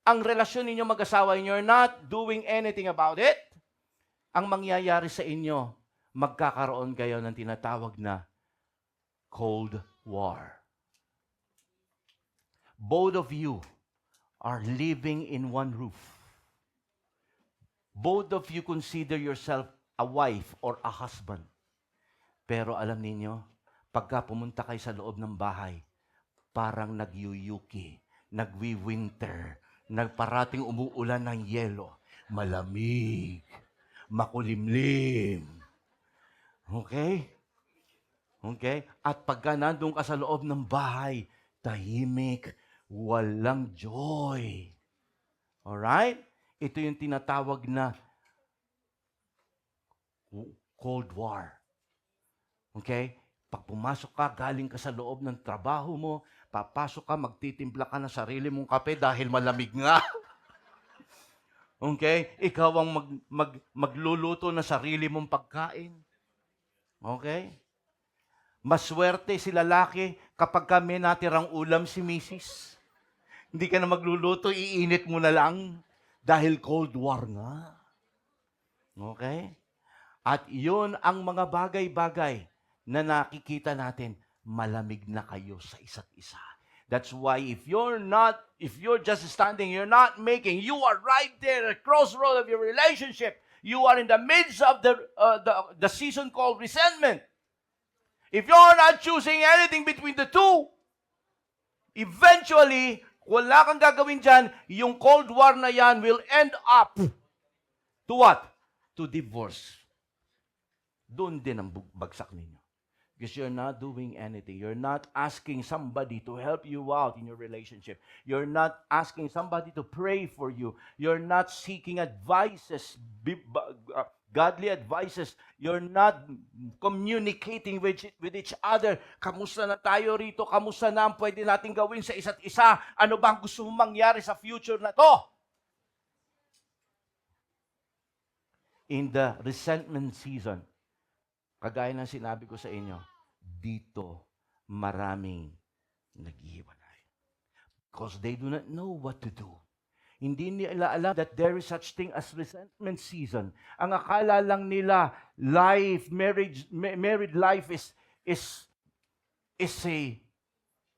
ang relasyon ninyo mag-asawa and you're not doing anything about it, ang mangyayari sa inyo, magkakaroon kayo ng tinatawag na Cold War. Both of you are living in one roof. Both of you consider yourself a wife or a husband. Pero alam niyo, pagka pumunta kayo sa loob ng bahay, parang nagyuyuki, nagwi-winter, nagparating umuulan ng yelo, malamig, makulimlim. Okay? Okay? At pagka nandun ka sa loob ng bahay, tahimik, walang joy. Alright? Ito yung tinatawag na Cold War. Okay? Pag pumasok ka, galing ka sa loob ng trabaho mo, papasok ka, magtitimpla ka ng sarili mong kape dahil malamig nga. Okay? Ikaw ang magluluto ng sarili mong pagkain. Okay? Maswerte si lalaki kapag kami natirang ulam si misis. Hindi ka na magluluto, iinit mo na lang dahil Cold War nga. Okay? At yun ang mga bagay-bagay na nakikita natin, malamig na kayo sa isa't isa. That's why if you're just standing, you're not making, you are right there at the crossroad of your relationship. You are in the midst of the season called resentment. If you're not choosing anything between the two, eventually, wala kang gagawin dyan, yung Cold War na yan will end up to what? To divorce. Doon din ang bagsak ninyo. Because you're not doing anything. You're not asking somebody to help you out in your relationship. You're not asking somebody to pray for you. You're not seeking advices, godly advices. You're not communicating with each other. Kamusta na tayo rito? Kamusta na ang pwede natin gawin sa isa't isa? Ano ba ang gusto mong mangyari sa future na to? In the resentment season, kagaya ng sinabi ko sa inyo, dito maraming naghihiwalay. Because they do not know what to do. Hindi nila alam that there is such thing as resentment season. Ang akala lang nila, married life is a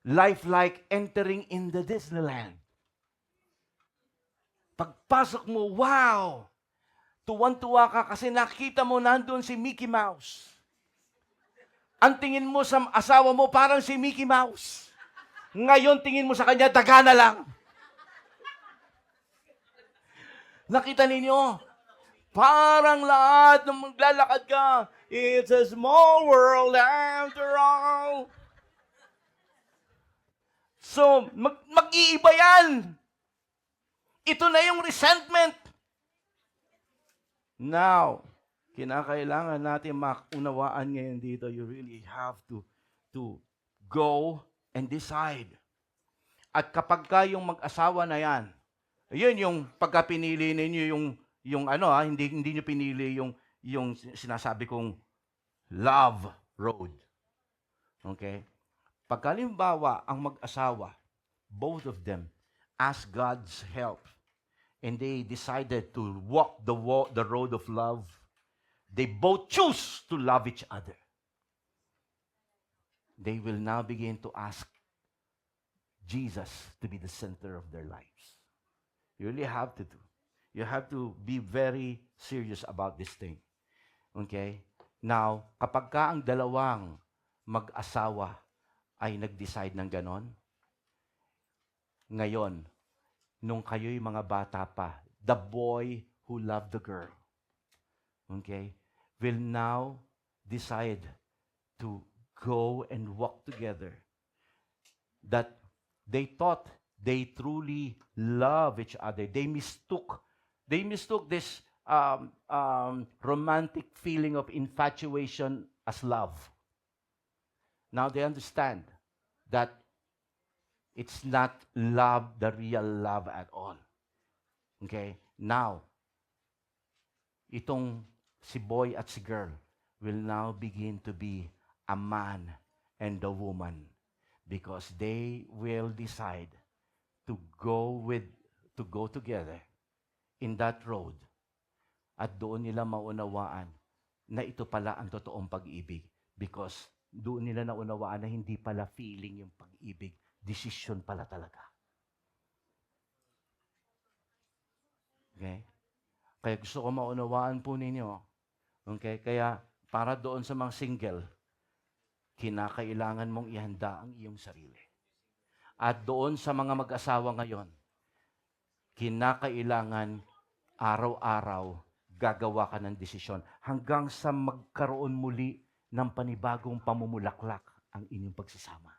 life like entering in the Disneyland. Pagpasok mo, wow! Tuwan-tuwa ka kasi nakita mo nandun si Mickey Mouse. Ang tingin mo sa asawa mo parang si Mickey Mouse. Ngayon tingin mo sa kanya, daga na lang. Nakita ninyo? Parang lahat ng maglalakad ka. It's a small world after all. So, mag-iiba yan. Ito na yung resentment. Now, kinakailangan natin maunawaan ngayon dito, you really have to go and decide. At kapag ka yung mag-asawa na yan, yun yung pagka-pinili ninyo hindi niyo pinili yung sinasabi kong love road. Okay? Pagkalimbawa, ang mag-asawa, both of them, ask God's help. And they decided to walk the road of love. They both choose to love each other. They will now begin to ask Jesus to be the center of their lives. You really have to do. You have to be very serious about this thing. Okay? Now, kapag ka ang dalawang mag-asawa ay nag-decide ng ganon, ngayon, nung kayo'y mga bata pa, the boy who loved the girl, okay, will now decide to go and walk together. That they thought they truly love each other. They mistook this romantic feeling of infatuation as love. Now they understand that it's not love, the real love at all. Okay? Now, itong si boy at si girl will now begin to be a man and a woman because they will decide to go together in that road at doon nila maunawaan na ito pala ang totoong pag-ibig because doon nila naunawaan na hindi pala feeling yung pag-ibig, decision pala talaga. Okay? Kaya gusto ko maunawaan po ninyo. Okay? Kaya para doon sa mga single, kinakailangan mong ihanda ang iyong sarili. At doon sa mga mag-asawa ngayon, kinakailangan araw-araw gagawa ka ng desisyon hanggang sa magkaroon muli ng panibagong pamumulaklak ang inyong pagsasama.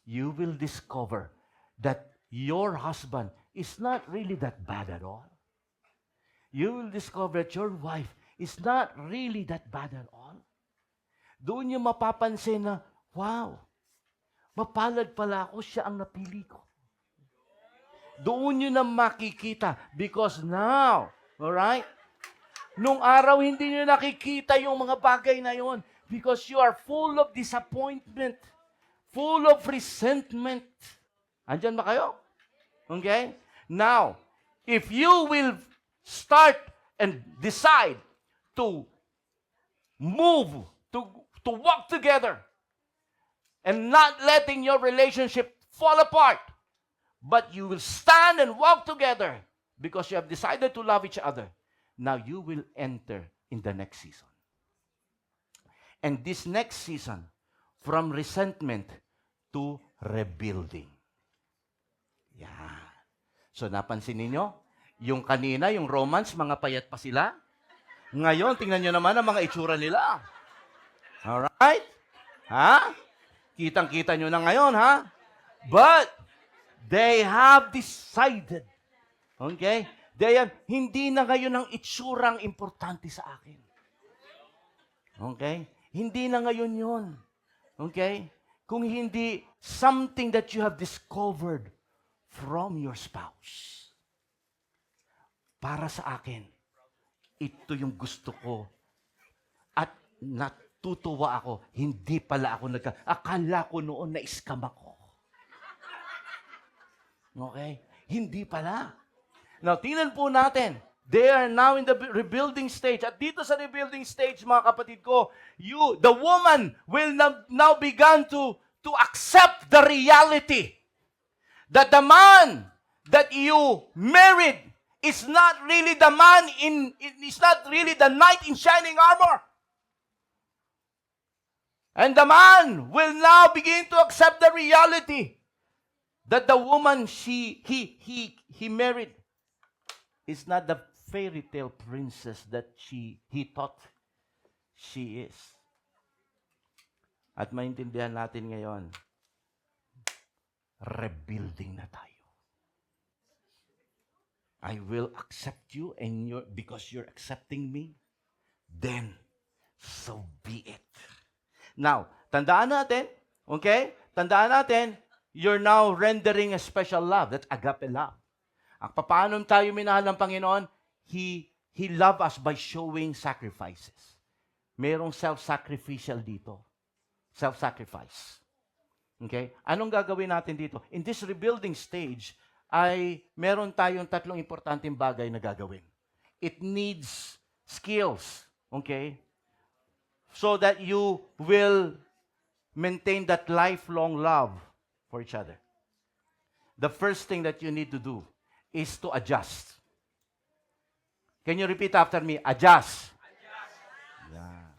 You will discover that your husband is not really that bad at all. You will discover that your wife is not really that bad at all. Doon niyo mapapansin na, wow, mapalad pala ako, siya ang napili ko. Doon niyo na makikita because now, alright? Nung araw, hindi niyo nakikita yung mga bagay na yon because you are full of disappointment, full of resentment. Andyan ba kayo? Okay? Now, if you will start and decide to move, to walk together, and not letting your relationship fall apart, but you will stand and walk together because you have decided to love each other, now you will enter in the next season. And this next season, from resentment to rebuilding. Yeah. So napansin ninyo, yung kanina, yung romance, mga payat pa sila. Ngayon, tingnan nyo naman ang mga itsura nila. Alright? Ha? Kitang-kita nyo na ngayon, ha? But, they have decided. Okay? Hindi na ngayon ang itsurang importante sa akin. Okay? Hindi na ngayon yun. Okay? Kung hindi something that you have discovered from your spouse. Para sa akin, ito yung gusto ko. At natutuwa ako, hindi pala ako akala ko noon na scam ako. Okay? Hindi pala. Now, tingnan po natin. They are now in the rebuilding stage. At dito sa rebuilding stage, mga kapatid ko, the woman will now begin to accept the reality that the man that you married is not really the man is not really the knight in shining armor. And the man will now begin to accept the reality that the woman he married is not the fairy tale princess that he thought she is. At maintindihan natin ngayon, rebuilding na tayo. I will accept you and because you're accepting me, then so be it. Now, tandaan natin, okay? Tandaan natin, you're now rendering a special love. That's agape love. Ang paano tayo minahal ng Panginoon, He loved us by showing sacrifices. Merong self-sacrificial dito. Self-sacrifice. Okay? Anong gagawin natin dito? In this rebuilding stage, ay meron tayong tatlong importanteng bagay na gagawin. It needs skills. Okay? So that you will maintain that lifelong love for each other. The first thing that you need to do is to adjust. Can you repeat after me? Adjust. Yeah.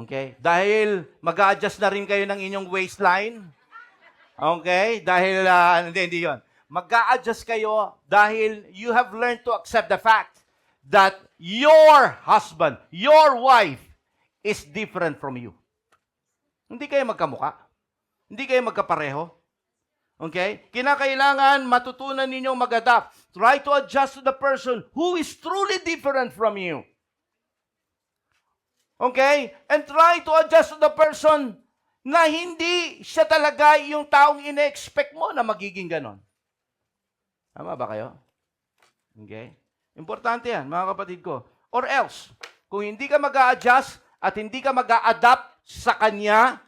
Okay? Dahil mag-a-adjust na rin kayo ng inyong waistline. Okay? Dahil, hindi yun. Mag-a-adjust kayo dahil you have learned to accept the fact that your husband, your wife, is different from you. Hindi kayo magkamuka. Hindi kayo magkapareho. Okay? Kinakailangan matutunan ninyong mag-adapt. Try to adjust to the person who is truly different from you. Okay? And try to adjust to the person na hindi siya talaga yung taong ine-expect mo na magiging ganon. Tama ba kayo? Okay? Importante yan, mga kapatid ko. Or else, kung hindi ka mag-a-adjust at hindi ka mag-a-adapt sa Kanya,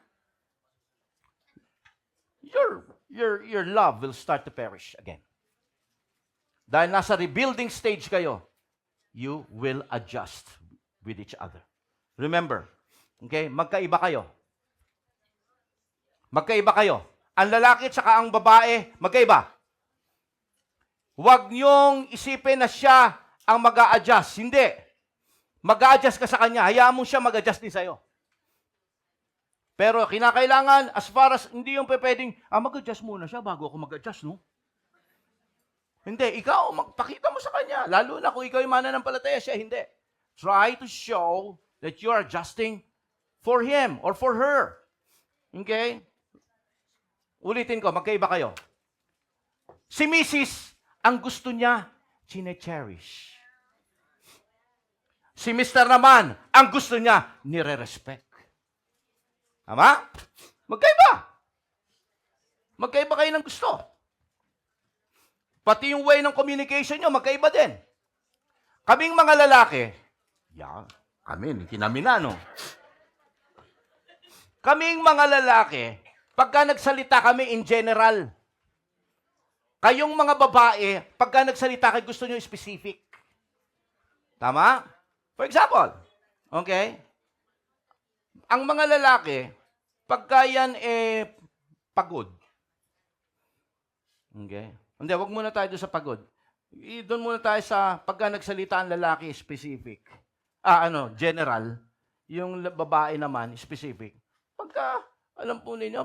your love will start to perish again. Dahil nasa rebuilding stage kayo, you will adjust with each other. Remember, okay, magkaiba kayo. Magkaiba kayo. Ang lalaki at saka ang babae, magkaiba. Huwag niyong isipin na siya ang mag-a-adjust. Hindi. Mag-a-adjust ka sa kanya. Hayaan mo siya mag-adjust din sa'yo. Pero kinakailangan, as far as, hindi yung pwedeng, mag-adjust muna siya bago ako mag-adjust, no? Hindi. Ikaw, magpakita mo sa kanya. Lalo na kung ikaw yung mananampalataya siya, hindi. Try to show that you are adjusting for him or for her. Okay? Ulitin ko, magkaiba kayo. Si Mrs., ang gusto niya, chine-cherish. Si Mr. naman, ang gusto niya, nire-respect. Tama? Magkaiba. Magkaiba kayo ng gusto. Pati yung way ng communication nyo, magkaiba din. Kaming mga lalaki, kami na, no? Kaming mga lalaki, pagka nagsalita kami in general, kayong mga babae, pagka nagsalita kayo, gusto nyo specific. Tama? For example, okay? Ang mga lalaki, pagka yan pagod. Okay? Hindi, wag muna tayo doon sa pagod. Doon muna tayo sa pagka nagsalita ang lalaki, specific. General. Yung babae naman, specific. Pagka, alam po ninyo,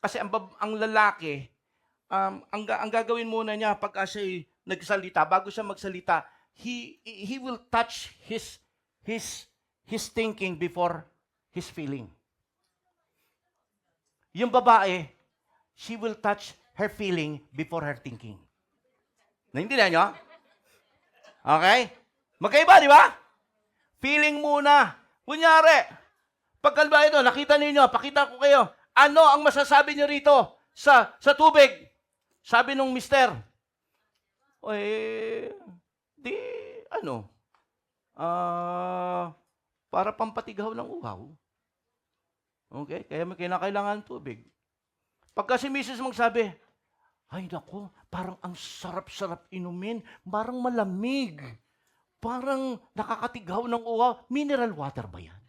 kasi ang lalaki, ang gagawin muna niya pagka siya nagsalita, bago siya magsalita, he will touch his thinking before his feeling. Yung babae, she will touch her feeling before her thinking. Naintindihan nyo? Okay? Magkaiba, di ba? Feeling muna. Kunyari, pagkalba ito, nakita ninyo, pakita ko kayo, ano ang masasabi nyo rito sa tubig? Sabi nung mister, para pampatigaw ng uhaw. Okay? Kaya may kinakailangan tubig. Pagka si Mrs. magsabi, ay nako, parang ang sarap-sarap inumin, parang malamig, parang nakakatigaw ng uhaw, mineral water ba yan?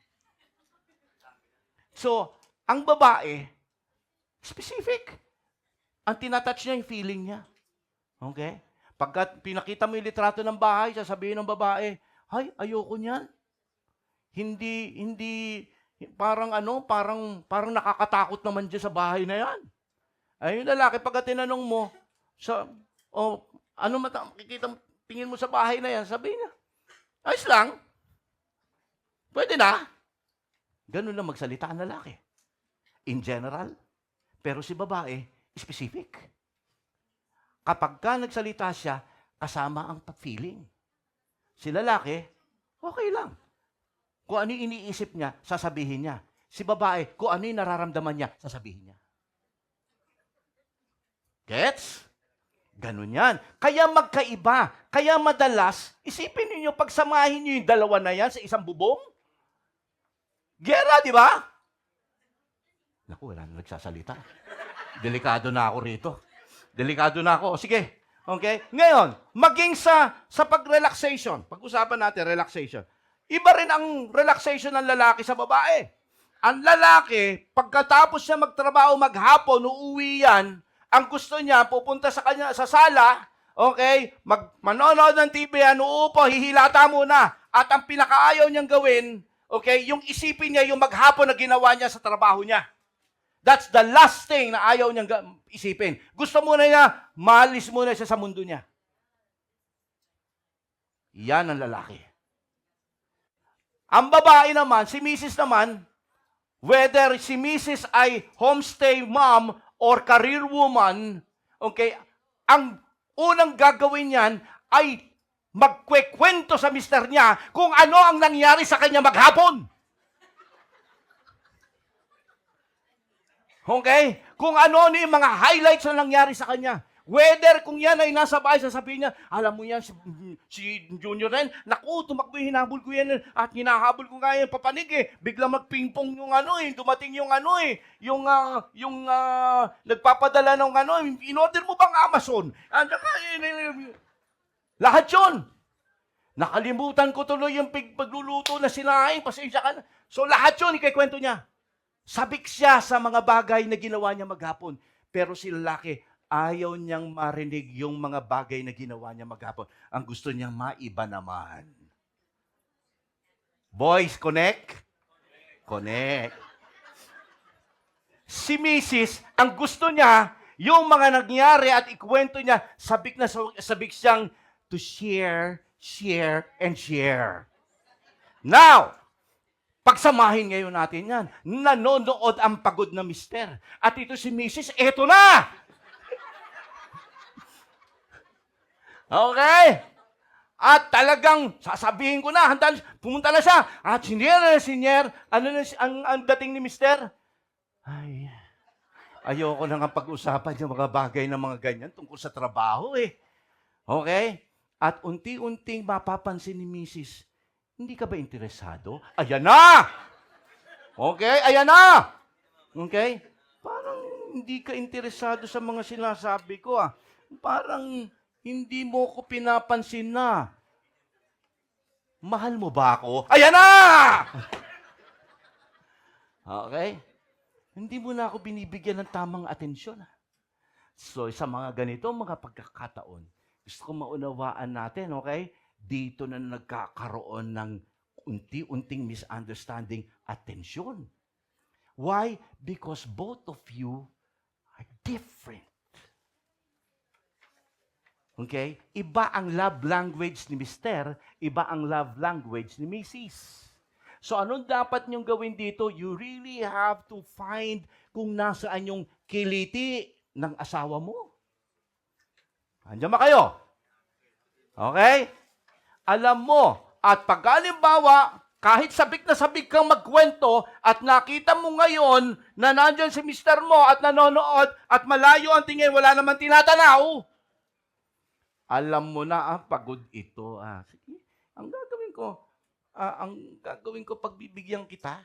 So, ang babae, specific. Ang tinatouch niya yung feeling niya. Okay? Pagka pinakita mo yung litrato ng bahay, sasabihin ng babae, ay, ayoko niyan. Hindi, parang nakakatakot naman dyan sa bahay na yan. Ay, yung lalaki, pagka tinanong mo, tingin mo sa bahay na yan, sabihin niya, ayos lang. Pwede na. Ganun lang magsalita ang lalaki. In general. Pero si babae, specific. Kapag ka nagsalita siya, kasama ang feeling. Si lalaki, okay lang. Kung ano yung iniisip niya, sasabihin niya. Si babae, kung ano yung nararamdaman niya, sasabihin niya. Gets? Ganun yan. Kaya magkaiba. Kaya madalas, isipin niyo pagsamahin niyo yung dalawa na yan sa isang bubong. Gera, di ba? Naku, wala na nagsasalita. Delikado na ako rito. Delikado na ako. Sige. Okay? Ngayon, maging sa pag-relaxation. Pag-usapan natin, relaxation. Iba rin ang relaxation ng lalaki sa babae. Ang lalaki, pagkatapos siya magtrabaho maghapon, uuwi yan, ang gusto niya, pupunta sa kanya sa sala, okay, manonood ng TV, uupo, hihilata muna. At ang pinakaayaw niyang gawin, okay, yung isipin niya yung maghapon na ginawa niya sa trabaho niya. That's the last thing na ayaw niyang isipin. Gusto muna niya, maalis muna siya sa mundo niya. Yan ang lalaki. Ang babae naman, si Mrs. naman, whether si Mrs. ay homestay mom or career woman, okay, ang unang gagawin niyan ay magkwekwento sa mister niya kung ano ang nangyari sa kanya maghapon. Okay? Kung ano yung mga highlights na nangyari sa kanya. Whether kung yan ay nasa bahay, sasabihin niya, alam mo yan, si Junior rin, naku, tumakbo yung hinabol ko yan, at hinahabol ko nga yan, papanig eh, biglang magpingpong yung ano eh, dumating yung ano eh, nagpapadala ng ano, in-order mo bang Amazon? Lahat yun. Nakalimutan ko tuloy yung pagluluto na sinaing, pasensya ka na. So lahat yun, ikikwento niya. Sabik siya sa mga bagay na ginawa niya maghapon. Pero si lalaki, ayaw niyang marinig yung mga bagay na ginawa niya maghapon. Ang gusto niyang maiba naman. Boys, connect? Connect. Si Mrs., ang gusto niya, yung mga nangyari at ikwento niya, sabik na sabik siyang to share, and share. Now, pagsamahin ngayon natin yan. Nanonood ang pagod na mister. At ito si Mrs., eto na! Okay? At talagang sasabihin ko na, pumunta na siya. At senior, ano na ang dating ni mister? Ay, ayoko na nga pag-usapan yung mga bagay na mga ganyan tungkol sa trabaho eh. Okay? At unti-unting mapapansin ni Mrs., hindi ka ba interesado? Ayan na! Okay? Ayan na! Okay? Parang hindi ka interesado sa mga sinasabi ko ah. Parang hindi mo ko pinapansin na. Mahal mo ba ako? Ayan na! Okay? Hindi mo na ako binibigyan ng tamang atensyon. So, sa mga ganito, mga pagkakataon, gusto ko maunawaan natin, okay? Dito na nagkakaroon ng unti-unting misunderstanding at tension. Why? Because both of you are different. Okay? Iba ang love language ni Mr., iba ang love language ni Mrs. So anong dapat niyong gawin dito? You really have to find kung nasaan yung kiliti ng asawa mo. Andiyan ba kayo? Okay? Alam mo, at pagkalimbawa, kahit sabik na sabik kang magkwento at nakita mo ngayon na nandyan si Mr. mo at nanonood at malayo ang tingin, wala naman tinatanaw, alam mo na, pagod ito. Sige, ang gagawin ko, pagbibigyan kita.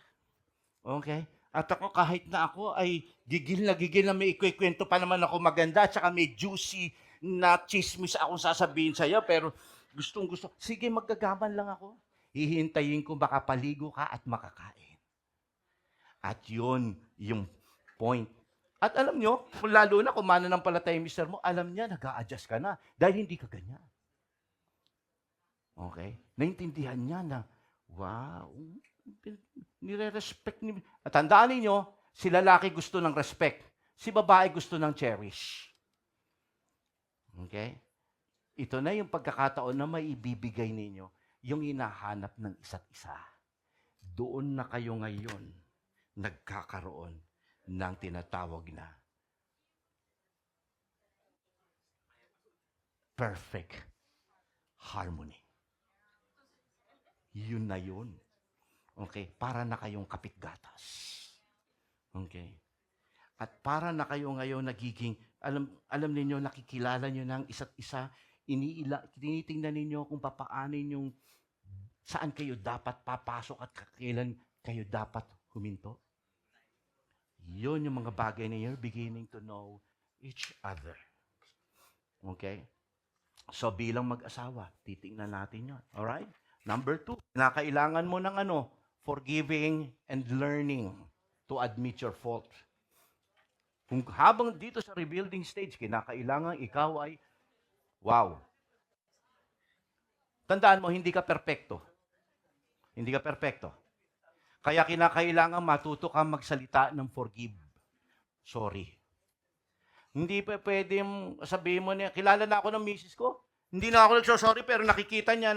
Okay? At ako, kahit na ako ay gigil na may ikwikwento pa naman ako maganda, at saka may juicy na chismis akong sasabihin sa'yo, pero gustong-gusto. Sige, maggagaman lang ako. Hihintayin ko makapaligo ka at makakain. At yun, yung point. At alam nyo, lalo na kung mananampalataya yung mister mo, alam niya, nag-a-adjust ka na. Dahil hindi ka ganyan. Okay? Naintindihan niya na, wow, nire-respect ni... At tandaan ninyo, si lalaki gusto ng respect. Si babae gusto ng cherish. Okay? Ito na yung pagkakataon na maibibigay ninyo yung hinahanap ng isa't isa. Doon na kayo ngayon nagkakaroon ng tinatawag na perfect harmony. Yun na yun. Okay? Para na kayong kapitgatas. Okay? At para na kayo ngayon nagiging, alam ninyo, nakikilala nyo ng isa't isa, tinitingnan ninyo kung papaanin yung saan kayo dapat papasok at kailan kayo dapat huminto. Yun yung mga bagay na you're beginning to know each other. Okay? So bilang mag-asawa, titingnan natin yun. Alright? Number 2, kinakailangan mo ng forgiving and learning to admit your fault. Kung habang dito sa rebuilding stage, kinakailangan ikaw ay, wow. Tandaan mo, hindi ka perpekto. Hindi ka perpekto. Kaya kinakailangan matuto kang magsalita ng forgive. Sorry. Hindi pa pwedeng sabihin mo niya, kilala na ako ng misis ko. Hindi na ako nagsosorry, pero nakikita niya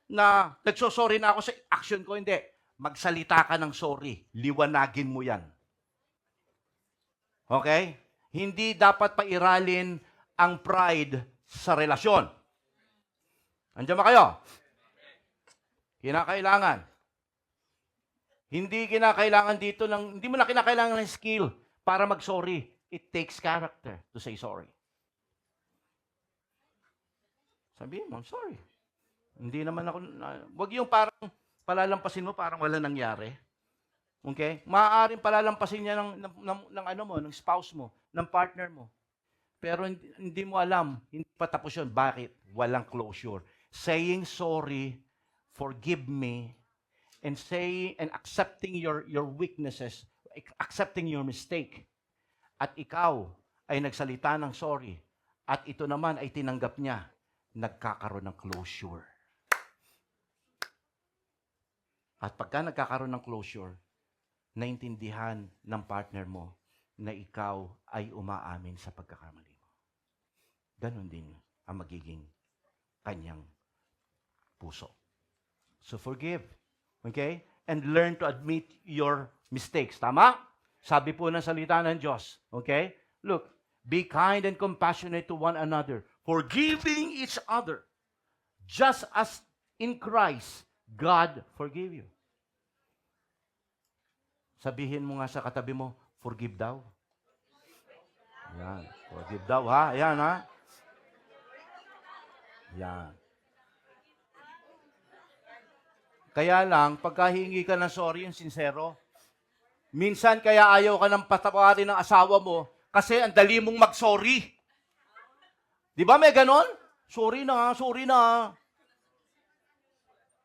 na nagsosorry na ako sa action ko. Hindi. Magsalita ka ng sorry. Liwanagin mo yan. Okay? Hindi dapat pairalin ang pride sa relasyon. Andiyan ba kayo? Kinakailangan. Hindi mo na kinakailangan ng skill para mag-sorry. It takes character to say sorry. Sabihin mo, I'm sorry. Hindi naman ako, wag yung parang palalampasin mo parang wala nangyari. Okay? Maaaring palalampasin niya ng ano mo, ng spouse mo, ng partner mo. Pero hindi mo alam, hindi pa tapos yun. Bakit? Walang closure. Saying sorry, forgive me, and accepting your weaknesses, accepting your mistake. At ikaw ay nagsalita ng sorry. At ito naman ay tinanggap niya. Nagkakaroon ng closure. At pagka nagkakaroon ng closure, naintindihan ng partner mo na ikaw ay umaamin sa pagkakamali mo. Ganon din ang magiging kanyang puso. So forgive. Okay? And learn to admit your mistakes. Tama? Sabi po ng salita ng Diyos. Okay? Look, be kind and compassionate to one another, forgiving each other, just as in Christ, God forgave you. Sabihin mo nga sa katabi mo, forgive daw. Yan. Forgive daw, ha? Yan, ha? Yan. Kaya lang, pagkahingi ka ng sorry, yung sincero, minsan kaya ayaw ka ng patawarin ng asawa mo kasi ang dali mong mag-sorry. Di ba may ganon? Sorry na, sorry na.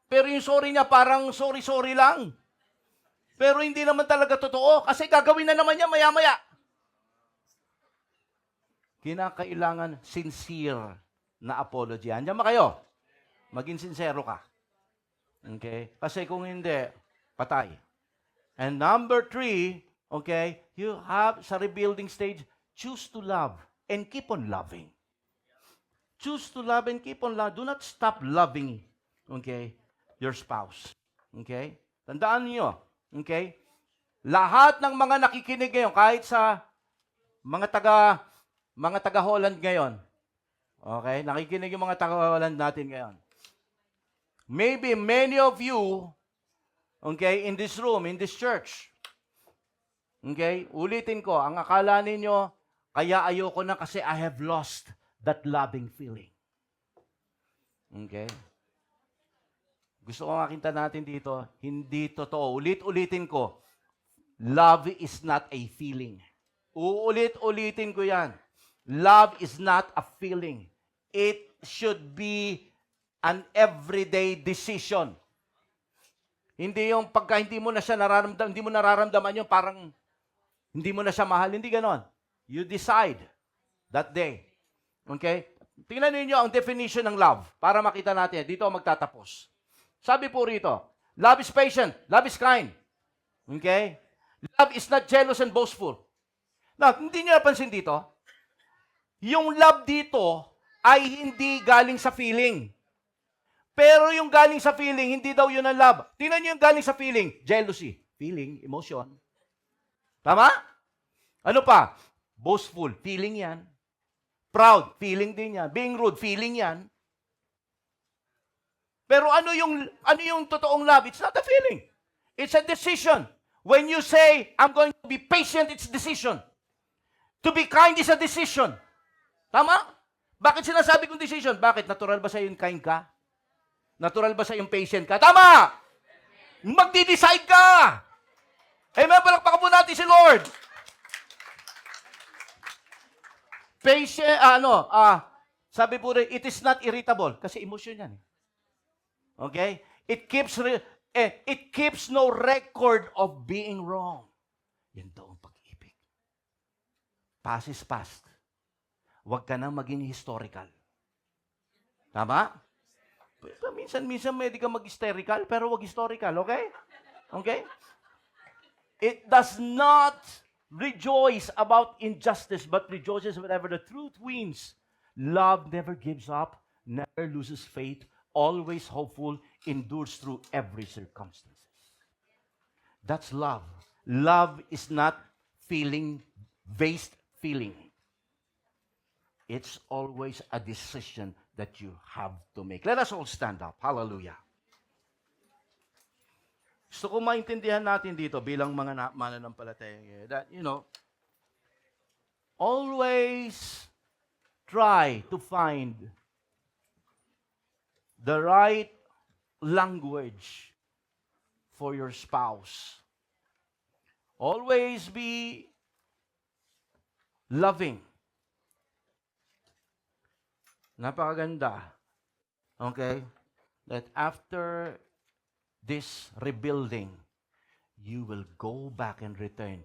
Pero yung sorry niya parang sorry-sorry lang. Pero hindi naman talaga totoo kasi gagawin na naman niya maya-maya. Kinakailangan sincere na apology. Andiyan ba kayo? Maging sincero ka. Okay? Kasi kung hindi, patay. And number 3, okay, you have sa rebuilding stage, choose to love and keep on loving. Choose to love and keep on loving. Do not stop loving, okay, your spouse. Okay? Tandaan niyo, okay? Lahat ng mga nakikinig ngayon, kahit sa mga taga Holland ngayon, okay? Nakikinig yung mga taga Holland natin ngayon. Maybe many of you, okay, in this room, in this church, okay, ulitin ko, ang akala ninyo, kaya ayoko na kasi I have lost that loving feeling. Okay? Gusto ko makita natin dito, hindi totoo. Ulit-ulitin ko, love is not a feeling. Uulit-ulitin ko yan. Love is not a feeling. It should be an everyday decision. Hindi yung pagka hindi mo na siya nararamdaman, hindi mo nararamdaman yung parang hindi mo na siya mahal. Hindi ganon. You decide that day. Okay? Tingnan niyo ang definition ng love para makita natin. Dito ako magtatapos. Sabi po rito, love is patient, love is kind. Okay? Love is not jealous and boastful. Now, hindi niyo napansin dito, yung love dito ay hindi galing sa feeling. Pero yung galing sa feeling, hindi daw yun ang love. Tingnan niyo yung galing sa feeling, jealousy, feeling, emotion. Tama? Ano pa? Boastful, feeling yan. Proud, feeling din yan. Being rude, feeling yan. Pero ano yung totoong love? It's not a feeling. It's a decision. When you say, I'm going to be patient, it's a decision. To be kind is a decision. Tama? Bakit sinasabi kong decision? Bakit? Natural ba sa yung kind ka? Natural ba sa yung patient ka? Tama! Magdi-decide ka! Amen, palakpakan po natin si Lord. Patient, sabi po rin, it is not irritable. Kasi emotion yan. Okay? It keeps no record of being wrong. Yan daw ang pag-ibig. Past is past. Huwag ka nang maging historical. Tama? Minsan pwede ka mag-hysterical, pero huwag historical, okay? Okay? It does not rejoice about injustice, but rejoices whenever the truth wins. Love never gives up, never loses faith, always hopeful, endures through every circumstance. That's love. Love is not feeling-based feeling. It's always a decision that you have to make. Let us all stand up. Hallelujah. Gusto ko maintindihan natin dito bilang mga mananampalataya that, Always try to find the right language for your spouse. Always be loving. Napakaganda. Okay? That after this rebuilding, you will go back and return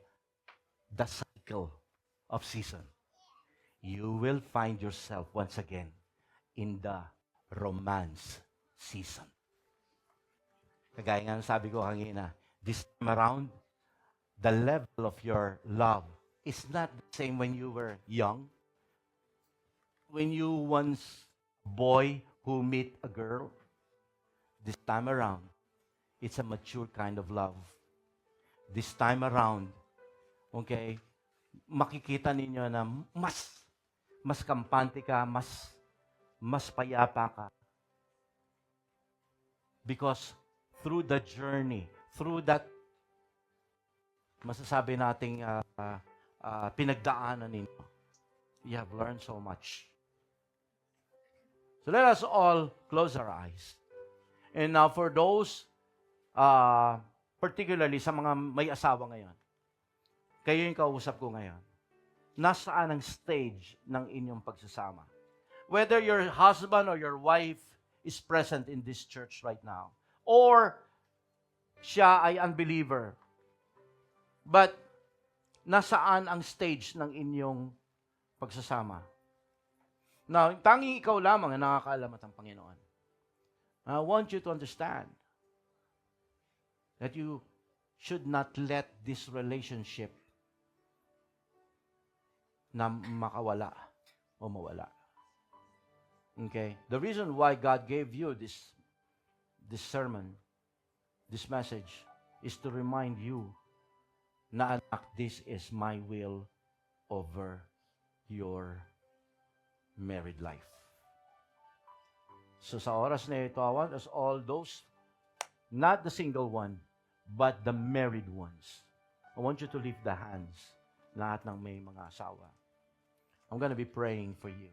the cycle of season. You will find yourself once again in the romance season. Kagaya nga ng sabi ko kanina, this time around, the level of your love is not the same when you were young. When you once boy who meet a girl, this time around, it's a mature kind of love. This time around, okay, makikita ninyo na mas kampante ka, mas payapa ka. Because through the journey, through that masasabi nating pinagdaanan ninyo, you have learned so much. So let us all close our eyes. And now for those, particularly sa mga may asawa ngayon, kayo yung kausap ko ngayon, nasaan ang stage ng inyong pagsasama? Whether your husband or your wife is present in this church right now, or siya ay unbeliever, but nasaan ang stage ng inyong pagsasama? Now, tanging ikaw lamang ang nakakaalam at ang Panginoon. I want you to understand that you should not let this relationship na makawala o mawala. Okay? The reason why God gave you this sermon, this message, is to remind you na anak, this is my will over your married life. So sa oras na ito, I want us all those, not the single one, but the married ones. I want you to lift the hands, lahat ng may mga asawa. I'm going to be praying for you.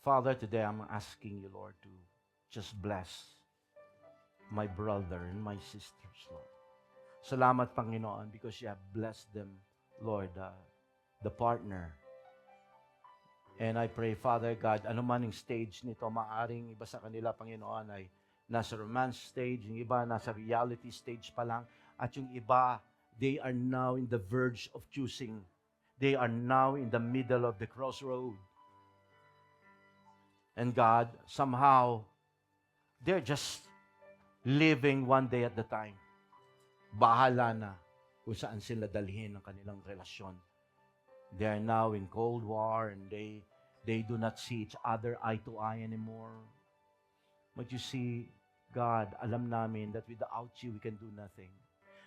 Father, today I'm asking you, Lord, to just bless my brother and my sisters, Lord. Salamat, Panginoon, because you have blessed them, Lord, the partner. And I pray, Father God, anuman yung stage nito, maaring iba sa kanila, Panginoon, ay nasa romance stage, yung iba nasa reality stage pa lang, at yung iba, they are now in the verge of choosing. They are now in the middle of the crossroad. And God, somehow, they're just living one day at the time. Bahala na kung saan sila dalhin ang kanilang relasyon. They are now in Cold War and they do not see each other eye to eye anymore. But you see, God, alam namin that without you, we can do nothing.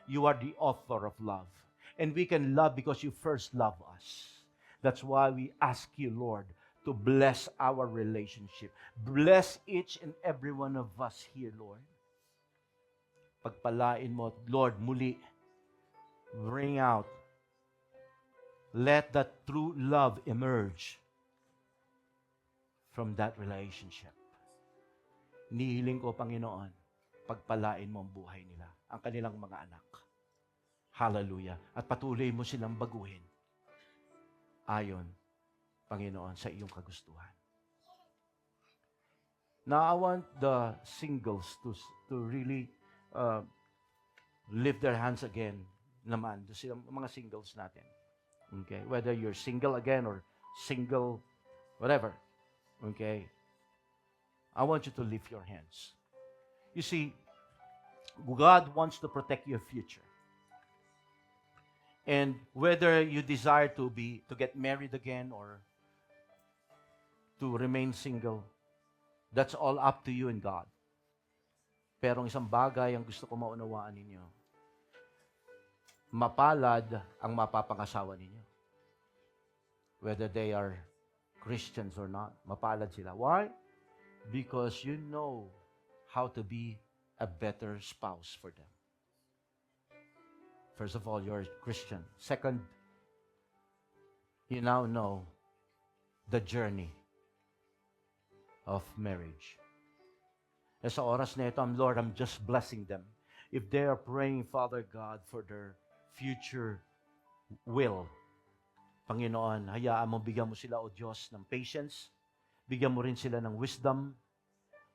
You are the author of love. And we can love because you first love us. That's why we ask you, Lord, to bless our relationship. Bless each and every one of us here, Lord. Pagpalain mo, Lord, muli, bring out, let that true love emerge from that relationship. Nihiling ko, Panginoon, pagpalain mo ang buhay nila, ang kanilang mga anak. Hallelujah. At patuloy mo silang baguhin ayon, Panginoon, sa iyong kagustuhan. Now, I want the singles to really lift their hands again naman. Silang mga singles natin. Okay? Whether you're single again or single, whatever. Okay? I want you to lift your hands. You see, God wants to protect your future. And whether you desire to get married again or to remain single, that's all up to you and God. Pero ang isang bagay ang gusto ko maunawaan ninyo, mapalad ang mapapangasawa ninyo. Whether they are Christians or not, mapalad sila. Why? Because you know how to be a better spouse for them. First of all, you're a Christian. Second, you now know the journey of marriage. E sa oras na ito, Lord, I'm just blessing them. If they are praying, Father God, for their future will, Panginoon, hayaan mo, bigyan mo sila, O Diyos, ng patience. Bigyan mo rin sila ng wisdom.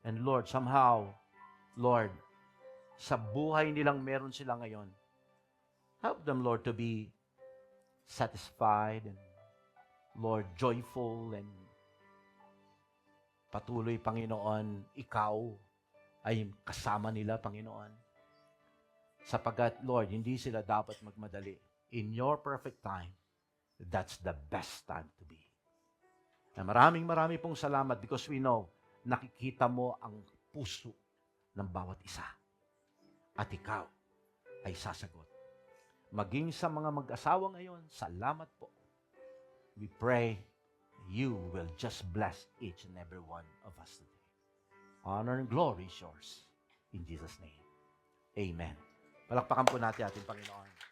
And Lord, somehow, Lord, sa buhay nilang meron sila ngayon, help them, Lord, to be satisfied and, Lord, joyful and patuloy, Panginoon, ikaw ay kasama nila, Panginoon. Sapagkat, Lord, hindi sila dapat magmadali. In your perfect time, that's the best time to be. Na maraming pong salamat because we know, nakikita mo ang puso ng bawat isa. At ikaw ay sasagot. Maging sa mga mag-asawa ngayon, salamat po. We pray you will just bless each and every one of us today. Honor and glory is yours. In Jesus' name. Amen. Palakpakan po natin ating Panginoon.